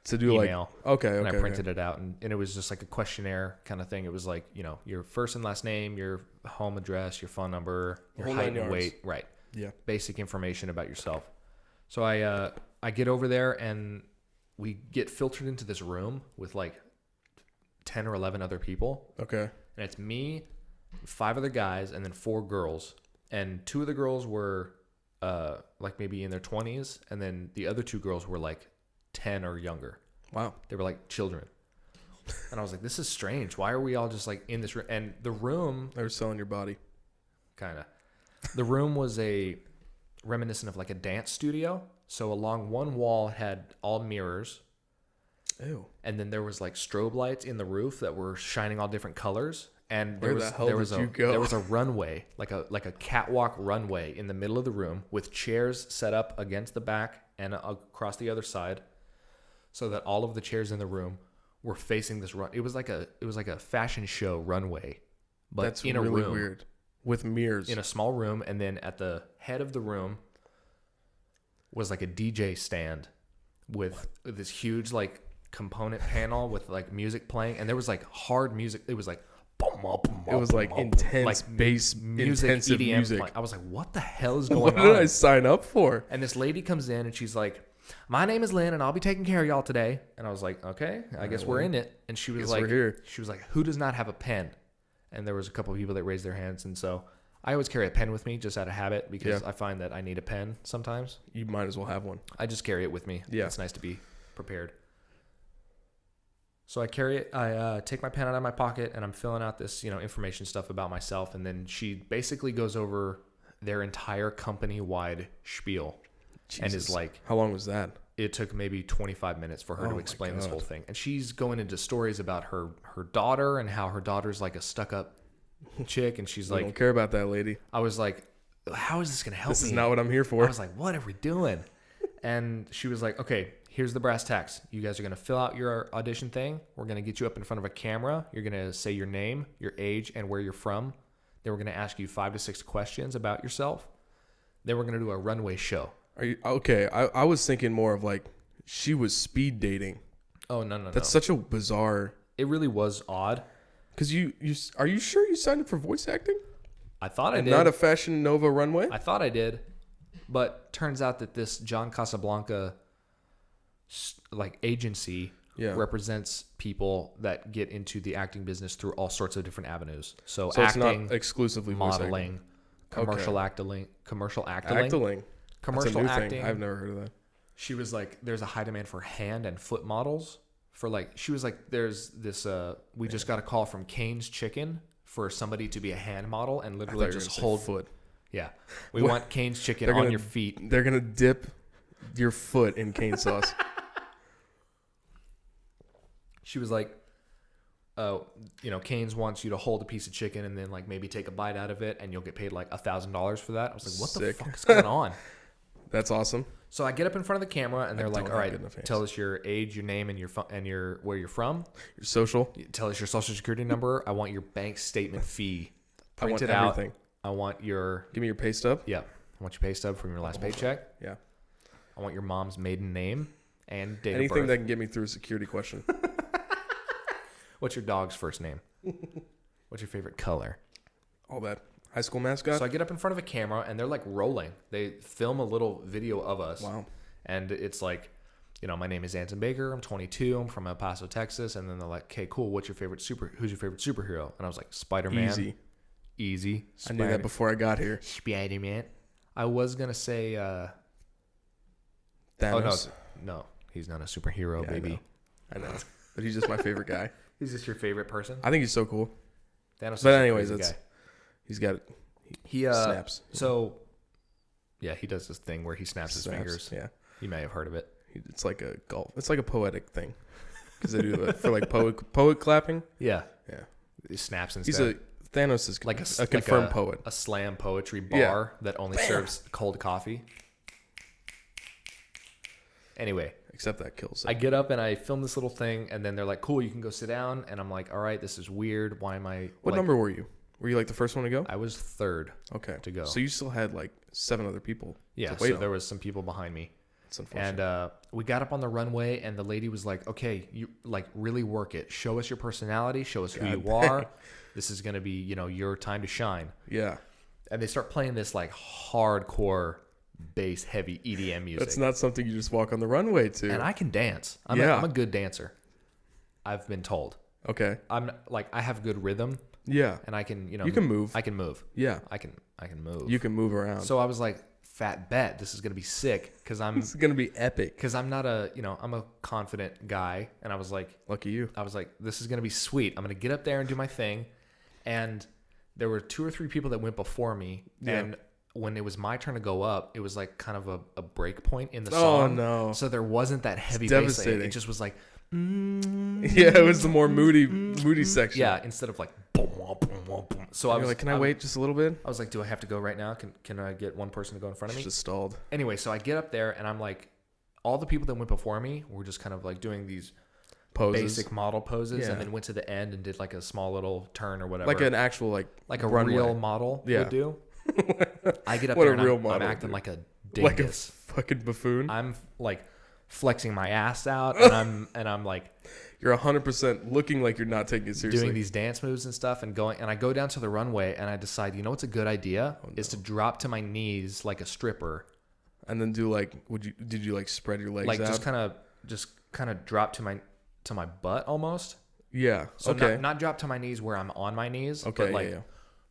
to do email. Okay, and I printed it out, and it was just like a questionnaire kind of thing. It was like your first and last name, your home address, your phone number, your Whole height 9 and yards. weight, right? Yeah. Basic information about yourself. So I get over there, and we get filtered into this room with like 10 or 11 other people. Okay. And it's me, 5 other guys, and then 4 girls. And 2 of the girls were like maybe in their 20s, and then the other 2 girls were like 10 or younger. Wow. They were like children. And I was like, this is strange. Why are we all just like in this room? And the room, They were selling your body. kind of, the room was reminiscent of like a dance studio. So along one wall had all mirrors. Ew. And then there was like strobe lights in the roof that were shining all different colors. And Where the hell did you go? There was a runway, like a catwalk runway in the middle of the room with chairs set up against the back and across the other side, so that all of the chairs in the room were facing this run. It was like a fashion show runway, but That's in a really room weird. With mirrors. in a small room, and then at the head of the room was like a DJ stand with this huge like component panel with like music playing, and there was like hard music. It was like It was like intense bass, music, intensive EDM music. playing. I was like, what the hell is going What on? did I sign up for? And this lady comes in and she's like, my name is Lynn and I'll be taking care of y'all today. And I was like, okay, I guess we're in it. And she was Guess like, we're here. she was like, who does not have a pen? And there was a couple of people that raised their hands. And so I always carry a pen with me just out of habit, because I find that I need a pen sometimes. You might as well have one. I just carry it with me. Yeah. It's nice to be prepared. So I carry it. I take my pen out of my pocket and I'm filling out this, information stuff about myself. And then she basically goes over their entire company-wide spiel. Jesus. And is like, How long was that? it took maybe 25 minutes for her Oh to my explain this God. whole thing. And she's going into stories about her daughter and how her daughter's like a stuck-up chick. And she's I don't like, care about that lady. I was like, how is this going to help me? This is not what I'm here for. I was like, what are we doing? And she was like, okay, here's the brass tacks. You guys are going to fill out your audition thing. We're going to get you up in front of a camera. You're going to say your name, your age, and where you're from. Then we're going to ask you 5 to 6 questions about yourself. Then we're going to do a runway show. Are you okay? I was thinking more of like she was speed dating. Oh, no. That's such a bizarre. It really was odd. Because you are you sure you signed up for voice acting? I thought I And did. not a Fashion Nova runway? I thought I did. But turns out that this John Casablanca like agency represents people that get into the acting business through all sorts of different avenues. So So acting, it's not exclusively voice modeling, commercial acting, commercial acting. Acting. Commercial That's a new acting. thing. I've never heard of that. She was like, there's a high demand for hand and foot models. For like, she was like, there's this, we just got a call from Cane's Chicken for somebody to be a hand model and literally just hold foot. Yeah. We want Cane's Chicken They're on gonna- your feet. They're gonna dip your foot in cane sauce. She was like, Cane's wants you to hold a piece of chicken and then like maybe take a bite out of it and you'll get paid like $1,000 for that. I was like, what Sick. the fuck is going on? That's awesome. So I get up in front of the camera and they're like, don't all have right, good enough hands. tell us your age, your name, and your where you're from. Your social. Tell us your social security number. I want your bank statement fee I want printed out. everything. I want your Give me your pay stub. I want your pay stub from your last paycheck. Yeah. I want your mom's maiden name and date of Anything birth. that can get me through a security question. What's your dog's first name? What's your favorite color? All that. High school mascot. So I get up in front of a camera and they're like rolling. They film a little video of us. Wow. And it's like, my name is Anson Baker. I'm 22. I'm from El Paso, Texas. And then they're like, okay, cool. Who's your favorite superhero? And I was like, Spider-Man. Easy. I knew that before I got here. Spider-Man. I was going to say, Thanos. no, he's not a superhero, Yeah, baby. I know. but he's just my favorite guy. Is this your favorite person? I think he's so cool. Thanos. But anyways, he's got it. He snaps. So yeah, he does this thing where he snaps his fingers. Yeah, you may have heard of it. it's like a golf. It's like a poetic thing because they do it for like poet clapping. Yeah, yeah. He snaps instead. He's Thanos is like a confirmed poet. A slam poetry bar that only serves cold coffee. Anyway, except that kills it. I get up and I film this little thing, and then they're like, "Cool, you can go sit down." And I'm like, "All right, this is weird. Why am I?" What number were you? Were you like the first one to go? I was third. Okay. To go. So you still had like 7 other people. Yeah. To wait So there was some people behind me. That's unfortunate. And we got up on the runway, and the lady was like, "Okay, you like really work it. Show us your personality. Show us who you are. This is gonna be, your time to shine." Yeah. And they start playing this like hardcore bass heavy EDM music. That's not something you just walk on the runway to. And I can dance. I'm a good dancer. I've been told. Okay. I'm like, I have good rhythm. Yeah. And I can, you can move. I can move. Yeah. I can move. You can move around. So I was like, fat bet, this is gonna be sick because This is gonna be epic. Because I'm not I'm a confident guy, and I was like, lucky you. I was like, this is gonna be sweet. I'm gonna get up there and do my thing, and there were 2 or 3 people that went before me, and when it was my turn to go up, it was like kind of a break point in the song. Oh no! So there wasn't that heavy bass. It just was like, yeah, it was the more moody section. Yeah, instead of like boom, boom, boom, boom. So I was like, can I wait just a little bit? I was like, do I have to go right now? Can I get one person to go in front of me? Just stalled. Anyway, so I get up there and I'm like, all the people that went before me were just kind of like doing these poses, basic model poses, and then went to the end and did like a small little turn or whatever, like an actual like a runway. real model would do. I get up What there a and real I'm model acting would do. like a dingus. Like a fucking buffoon. I'm like flexing my ass out, and I'm like, you're 100% looking like you're not taking it seriously. Doing these dance moves and stuff, and I go down to the runway, and I decide, what's a good idea is to drop to my knees like a stripper, and then do like, did you like spread your legs like out? just kind of drop to my butt almost. Yeah. So okay. not drop to my knees where I'm on my knees. Okay. But like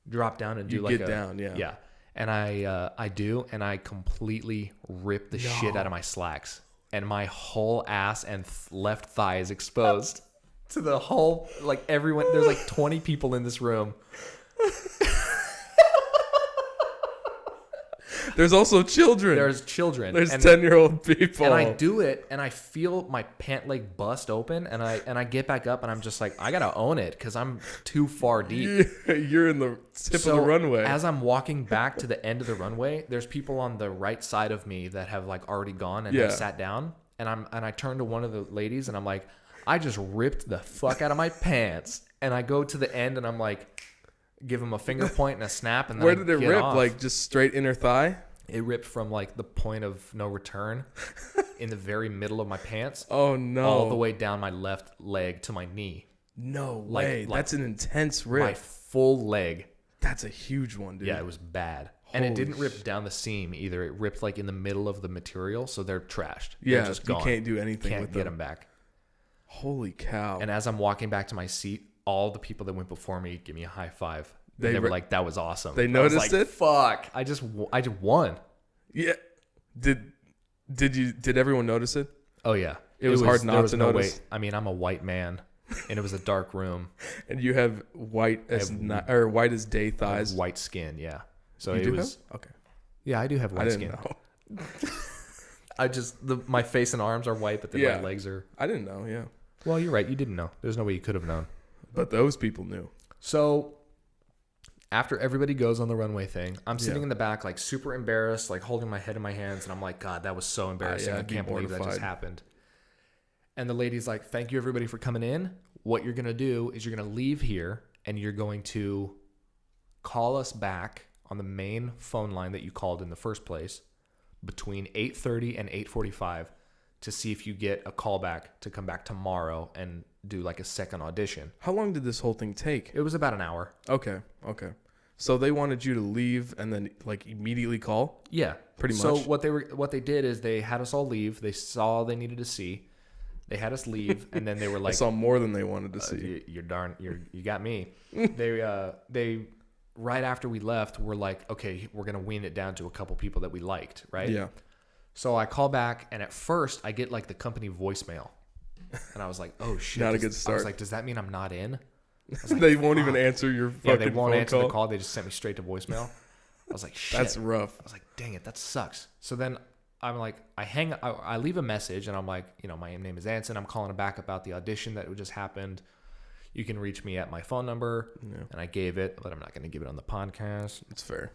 drop down and do like get down. Yeah. Yeah. And I do, and I completely rip the shit out of my slacks, and my whole ass and left thigh is exposed to the whole, like everyone. There's like 20 people in this room. There's also children. There's children. There's 10-year-old people. And I do it, and I feel my pant leg bust open, and I get back up, and I'm just like, I gotta own it because I'm too far deep. You're in the tip of the runway. As I'm walking back to the end of the runway, there's people on the right side of me that have like already gone and they sat down, and I turn to one of the ladies, and I'm like, I just ripped the fuck out of my pants, and I go to the end, and I'm like, give him a finger point and a snap, and then where did it rip? off. Like just straight inner thigh? It ripped from like the point of no return in the very middle of my pants. Oh no! All the way down my left leg to my knee. No way! That's an intense rip. My full leg. That's a huge one, dude. Yeah, it was bad. And it didn't rip down the seam either. It ripped like in the middle of the material, so they're trashed. Yeah, they're just gone. You can't do anything with them. Can't get them back. Holy cow! And as I'm walking back to my seat, all the people that went before me give me a high five. They were like, "That was awesome." They noticed it. Fuck! I just won. Yeah. Did everyone notice it? Oh yeah. It was hard not to notice. Way. I mean, I'm a white man, and it was a dark room. And you have white as day thighs. White skin, yeah. So you it was okay. Yeah, I do have white skin. Know. I just my face and arms are white, but then my legs are. I didn't know. Yeah. Well, you're right. You didn't know. There's no way you could have known. But those people knew. So after everybody goes on the runway thing, I'm sitting in the back, like super embarrassed, like holding my head in my hands, and I'm like, God, that was so embarrassing. I can't believe that just happened. And the lady's like, thank you everybody for coming in. What you're gonna do is you're gonna leave here, and you're going to call us back on the main phone line that you called in the first place between 8:30 and 8:45 to see if you get a call back to come back tomorrow and do like a second audition. How long did this whole thing take? It was about an hour. Okay. So they wanted you to leave and then like immediately call? Yeah. Pretty much. So what they did is they had us all leave. They saw all they needed to see. They had us leave, and then they were like, I saw more than they wanted to see. You got me. They right after we left were like, okay, we're gonna wean it down to a couple people that we liked, right? Yeah. So I call back, and at first I get like the company voicemail. And I was like, oh, shit. Not a good start. I was like, does that mean I'm not in? They won't even answer your fucking Yeah, they won't phone answer call. the call. They just sent me straight to voicemail. I was like, shit. That's rough. I was like, dang it, that sucks. So then I'm like, I leave a message, and I'm like, my name is Anson. I'm calling back about the audition that just happened. You can reach me at my phone number. Yeah. And I gave it, but I'm not going to give it on the podcast. It's fair.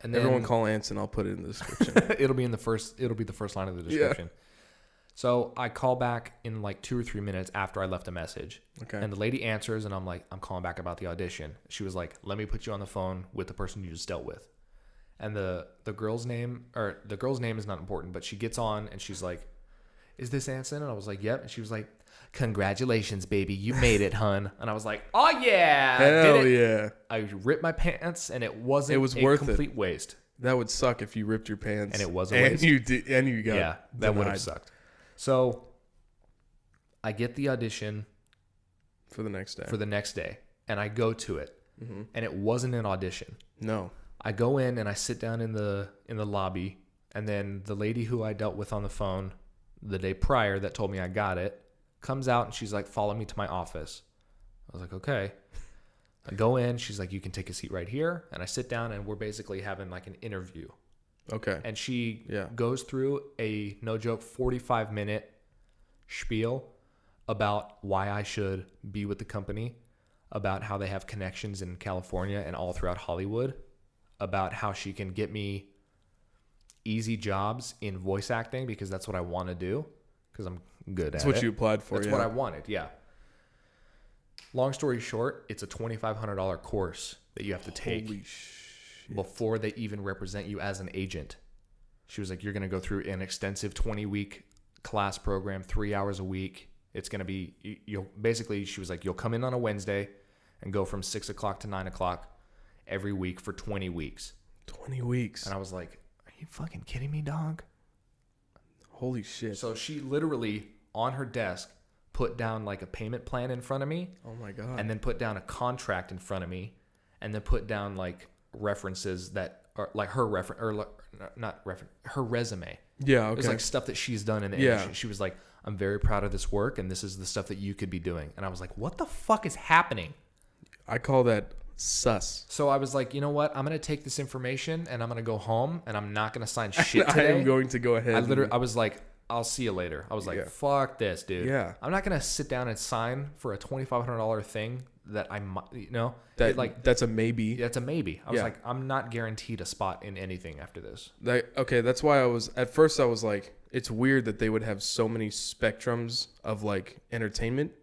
And then, everyone call Anson. I'll put it in the description. it'll be the first line of the description. Yeah. So I call back in like 2 or 3 minutes after I left a message. Okay. And the lady answers, and I'm like, I'm calling back about the audition. She was like, let me put you on the phone with the person you just dealt with. And the girl's name is not important, but she gets on and she's like, is this Anson? And I was like, yep. And she was like, congratulations, baby. You made it, hun. And I was like, oh, yeah. Hell yeah. I ripped my pants, and it was worth complete waste. That would suck if you ripped your pants. And it was a waste. And you got that denied. would have sucked. So I get the audition for the next day. And I go to it. Mm-hmm. And it wasn't an audition. No. I go in and I sit down in the lobby, and then the lady who I dealt with on the phone the day prior that told me I got it comes out, and she's like, follow me to my office. I was like, okay. I go in, she's like, you can take a seat right here. And I sit down, and we're basically having like an interview. Okay. And she goes through a, no joke, 45-minute spiel about why I should be with the company, about how they have connections in California and all throughout Hollywood, about how she can get me easy jobs in voice acting because that's what I want to do, because I'm good at it. That's what you applied for. That's what I wanted, yeah. Long story short, it's a $2,500 course that you have to take. Holy shit. Before they even represent you as an agent. She was like, you're going to go through an extensive 20-week class program, 3 hours a week. It's going to be, she was like, you'll come in on a Wednesday and go from 6 o'clock to 9 o'clock every week for 20 weeks. 20 weeks. And I was like, are you fucking kidding me, dog? Holy shit. So she literally, on her desk, put down like a payment plan in front of me. Oh my God. And then put down a contract in front of me. And then put down like references that are like her her resume. Yeah, okay. It was like stuff that she's done in the industry. She was like, I'm very proud of this work, and this is the stuff that you could be doing. And I was like, what the fuck is happening? I call that sus. So I was like, you know what? I'm going to take this information, and I'm going to go home, and I'm not going to sign shit today. I am going to go ahead. I was like, I'll see you later. I was like, fuck this, dude. Yeah. I'm not going to sit down and sign for a $2,500 thing that I might, that's a maybe. That's a maybe. I was like, I'm not guaranteed a spot in anything after this. That's why at first I was like, it's weird that they would have so many spectrums of like entertainment,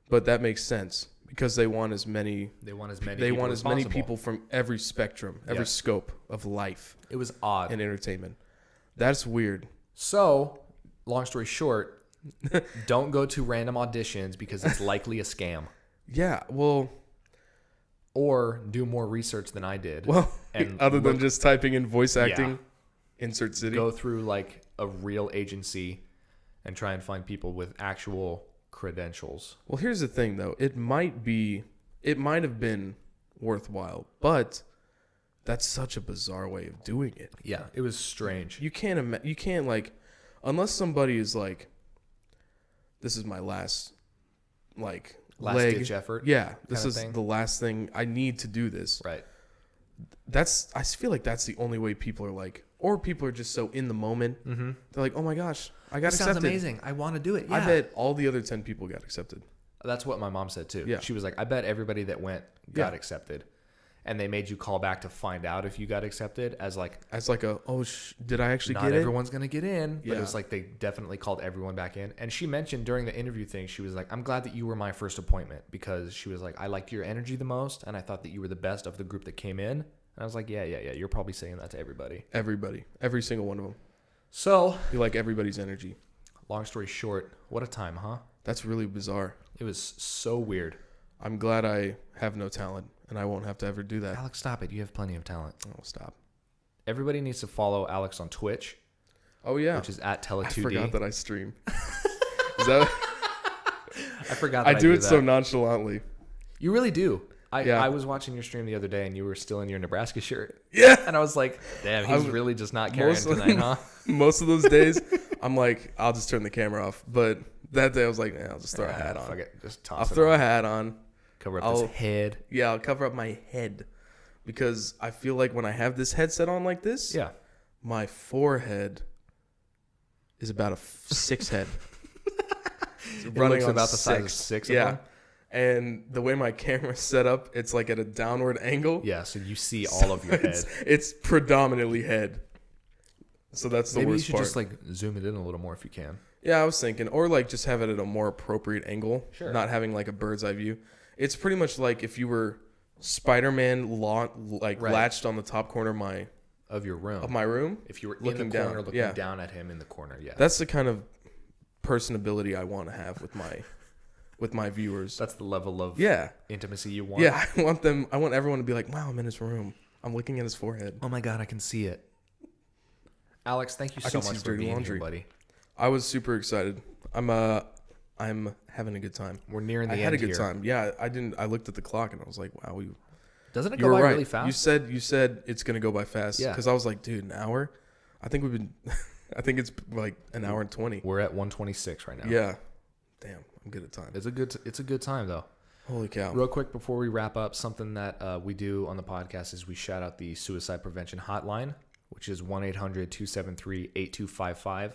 but that makes sense because they want as many people from every spectrum, every scope of life. It was odd. And entertainment. That's weird. So, long story short, don't go to random auditions because it's likely a scam. Yeah, well, or do more research than I did. Well, and other than just typing in voice acting, insert city. Go through like a real agency and try and find people with actual credentials. Well, here's the thing though. It might have been worthwhile, but that's such a bizarre way of doing it. Yeah, it was strange. You can't like, unless somebody is like, this is my last ditch effort. Yeah, this is the last thing I need to do this. Right. I feel like that's the only way people are like, or people are just so in the moment. Mm-hmm. They're like, oh my gosh, I got accepted. Sounds amazing. I want to do it. Yeah. I bet all the other 10 people got accepted. That's what my mom said too. Yeah. She was like, I bet everybody that went got accepted. And they made you call back to find out if you got accepted did I actually get it? Not everyone's going to get in, but Yeah. it was like they definitely called everyone back in. And she mentioned during the interview thing, she was like, I'm glad that you were my first appointment because she was like, I liked your energy the most. And I thought that you were the best of the group that came in. And I was like, yeah. You're probably saying that to everybody. Everybody. Every single one of them. So. You like everybody's energy. Long story short, what a time, huh? That's really bizarre. It was so weird. I'm glad I have no talent. And I won't have to ever do that. Alex, stop it. You have plenty of talent. Oh, stop. Everybody needs to follow Alex on Twitch. Oh, yeah. Which is at Tele2D. I forgot that I stream. Is that? I forgot that I do it so nonchalantly. You really do. I was watching your stream the other day, and you were still in your Nebraska shirt. Yeah. And I was like, damn, he's really just not caring tonight, huh? Most of those days, I'm like, I'll just turn the camera off. But That day I was like, I'll just throw a hat on. Fuck it. Just toss I'll it throw on. a hat on. Cover up his head. Yeah, I'll cover up my head because I feel like when I have this headset on like this, Yeah. my forehead is about a 6 head. It's It looks about the size of 6 of them? And the way my camera's set up, it's like at a downward angle. Yeah, so you see all of your head. It's predominantly head. So that's the Maybe you worst should part. just like zoom it in a little more if you can. Yeah, I was thinking. Or like just have it at a more appropriate angle. Sure. Not having like a bird's eye view. It's pretty much like if you were Spider-Man latched on the top corner Of your room. of my room. If you were looking in the corner down. looking Yeah. down at him in the corner, yeah. That's the kind of personability I want to have with my viewers. That's the level of Yeah. intimacy you want. Yeah, I want everyone to be like, wow, I'm in his room. I'm looking at his forehead. Oh my God, I can see it. Alex, thank you I so can see much his for dirty being laundry. here, buddy. I was super excited. I'm having a good time. We're nearing the I end had a good here. time. Yeah, I looked at the clock and I was like, wow, Doesn't it you go were by right. really fast? You said it's gonna go by fast. Yeah. Because I was like, dude, an hour? I think we've been. I think it's like an hour and 20. We're at 126 right now. Yeah. Damn, I'm good at time. It's a good time though. Holy cow. Real quick before we wrap up, something that we do on the podcast is we shout out the suicide prevention hotline, which is 1-800-273-8255.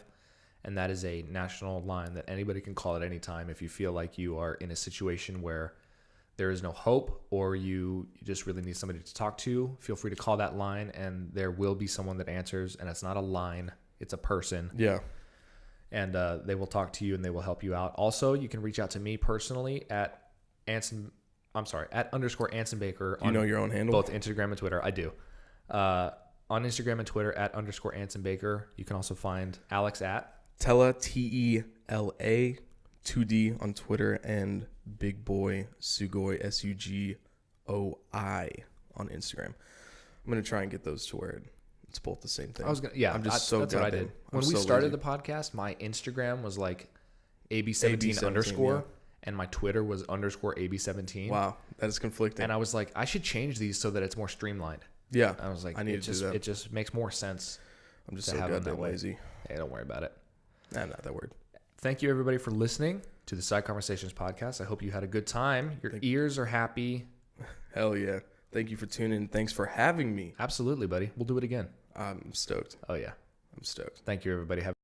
And that is a national line that anybody can call at any time if you feel like you are in a situation where there is no hope or you just really need somebody to talk to. Feel free to call that line and there will be someone that answers. And it's not a line, it's a person. Yeah. And they will talk to you and they will help you out. Also, you can reach out to me personally at @_Anson Baker. Do you know your own handle? Both Instagram and Twitter. I do. On Instagram and Twitter at _Anson Baker. You can also find Alex at Tella, TELA, 2D on Twitter, and Big Boy Sugoi, SUGOI on Instagram. I'm gonna try and get those to where it's both the same thing. that's so what I goddamn- did. I'm When we so started lazy. the podcast, my Instagram was like AB17 _ yeah. and my Twitter was _AB17. Wow, that is conflicting. And I was like, I should change these so that it's more streamlined. Yeah, I was like, I need to do that. It just makes more sense. I'm just to so have it that goddamn way. lazy. Hey, don't worry about it. Nah, I'm not that word. Thank you, everybody, for listening to the Side Conversations podcast. I hope you had a good time. Your ears are happy. Hell yeah. Thank you for tuning in. Thanks for having me. Absolutely, buddy. We'll do it again. I'm stoked. Oh, yeah. I'm stoked. Thank you, everybody. Have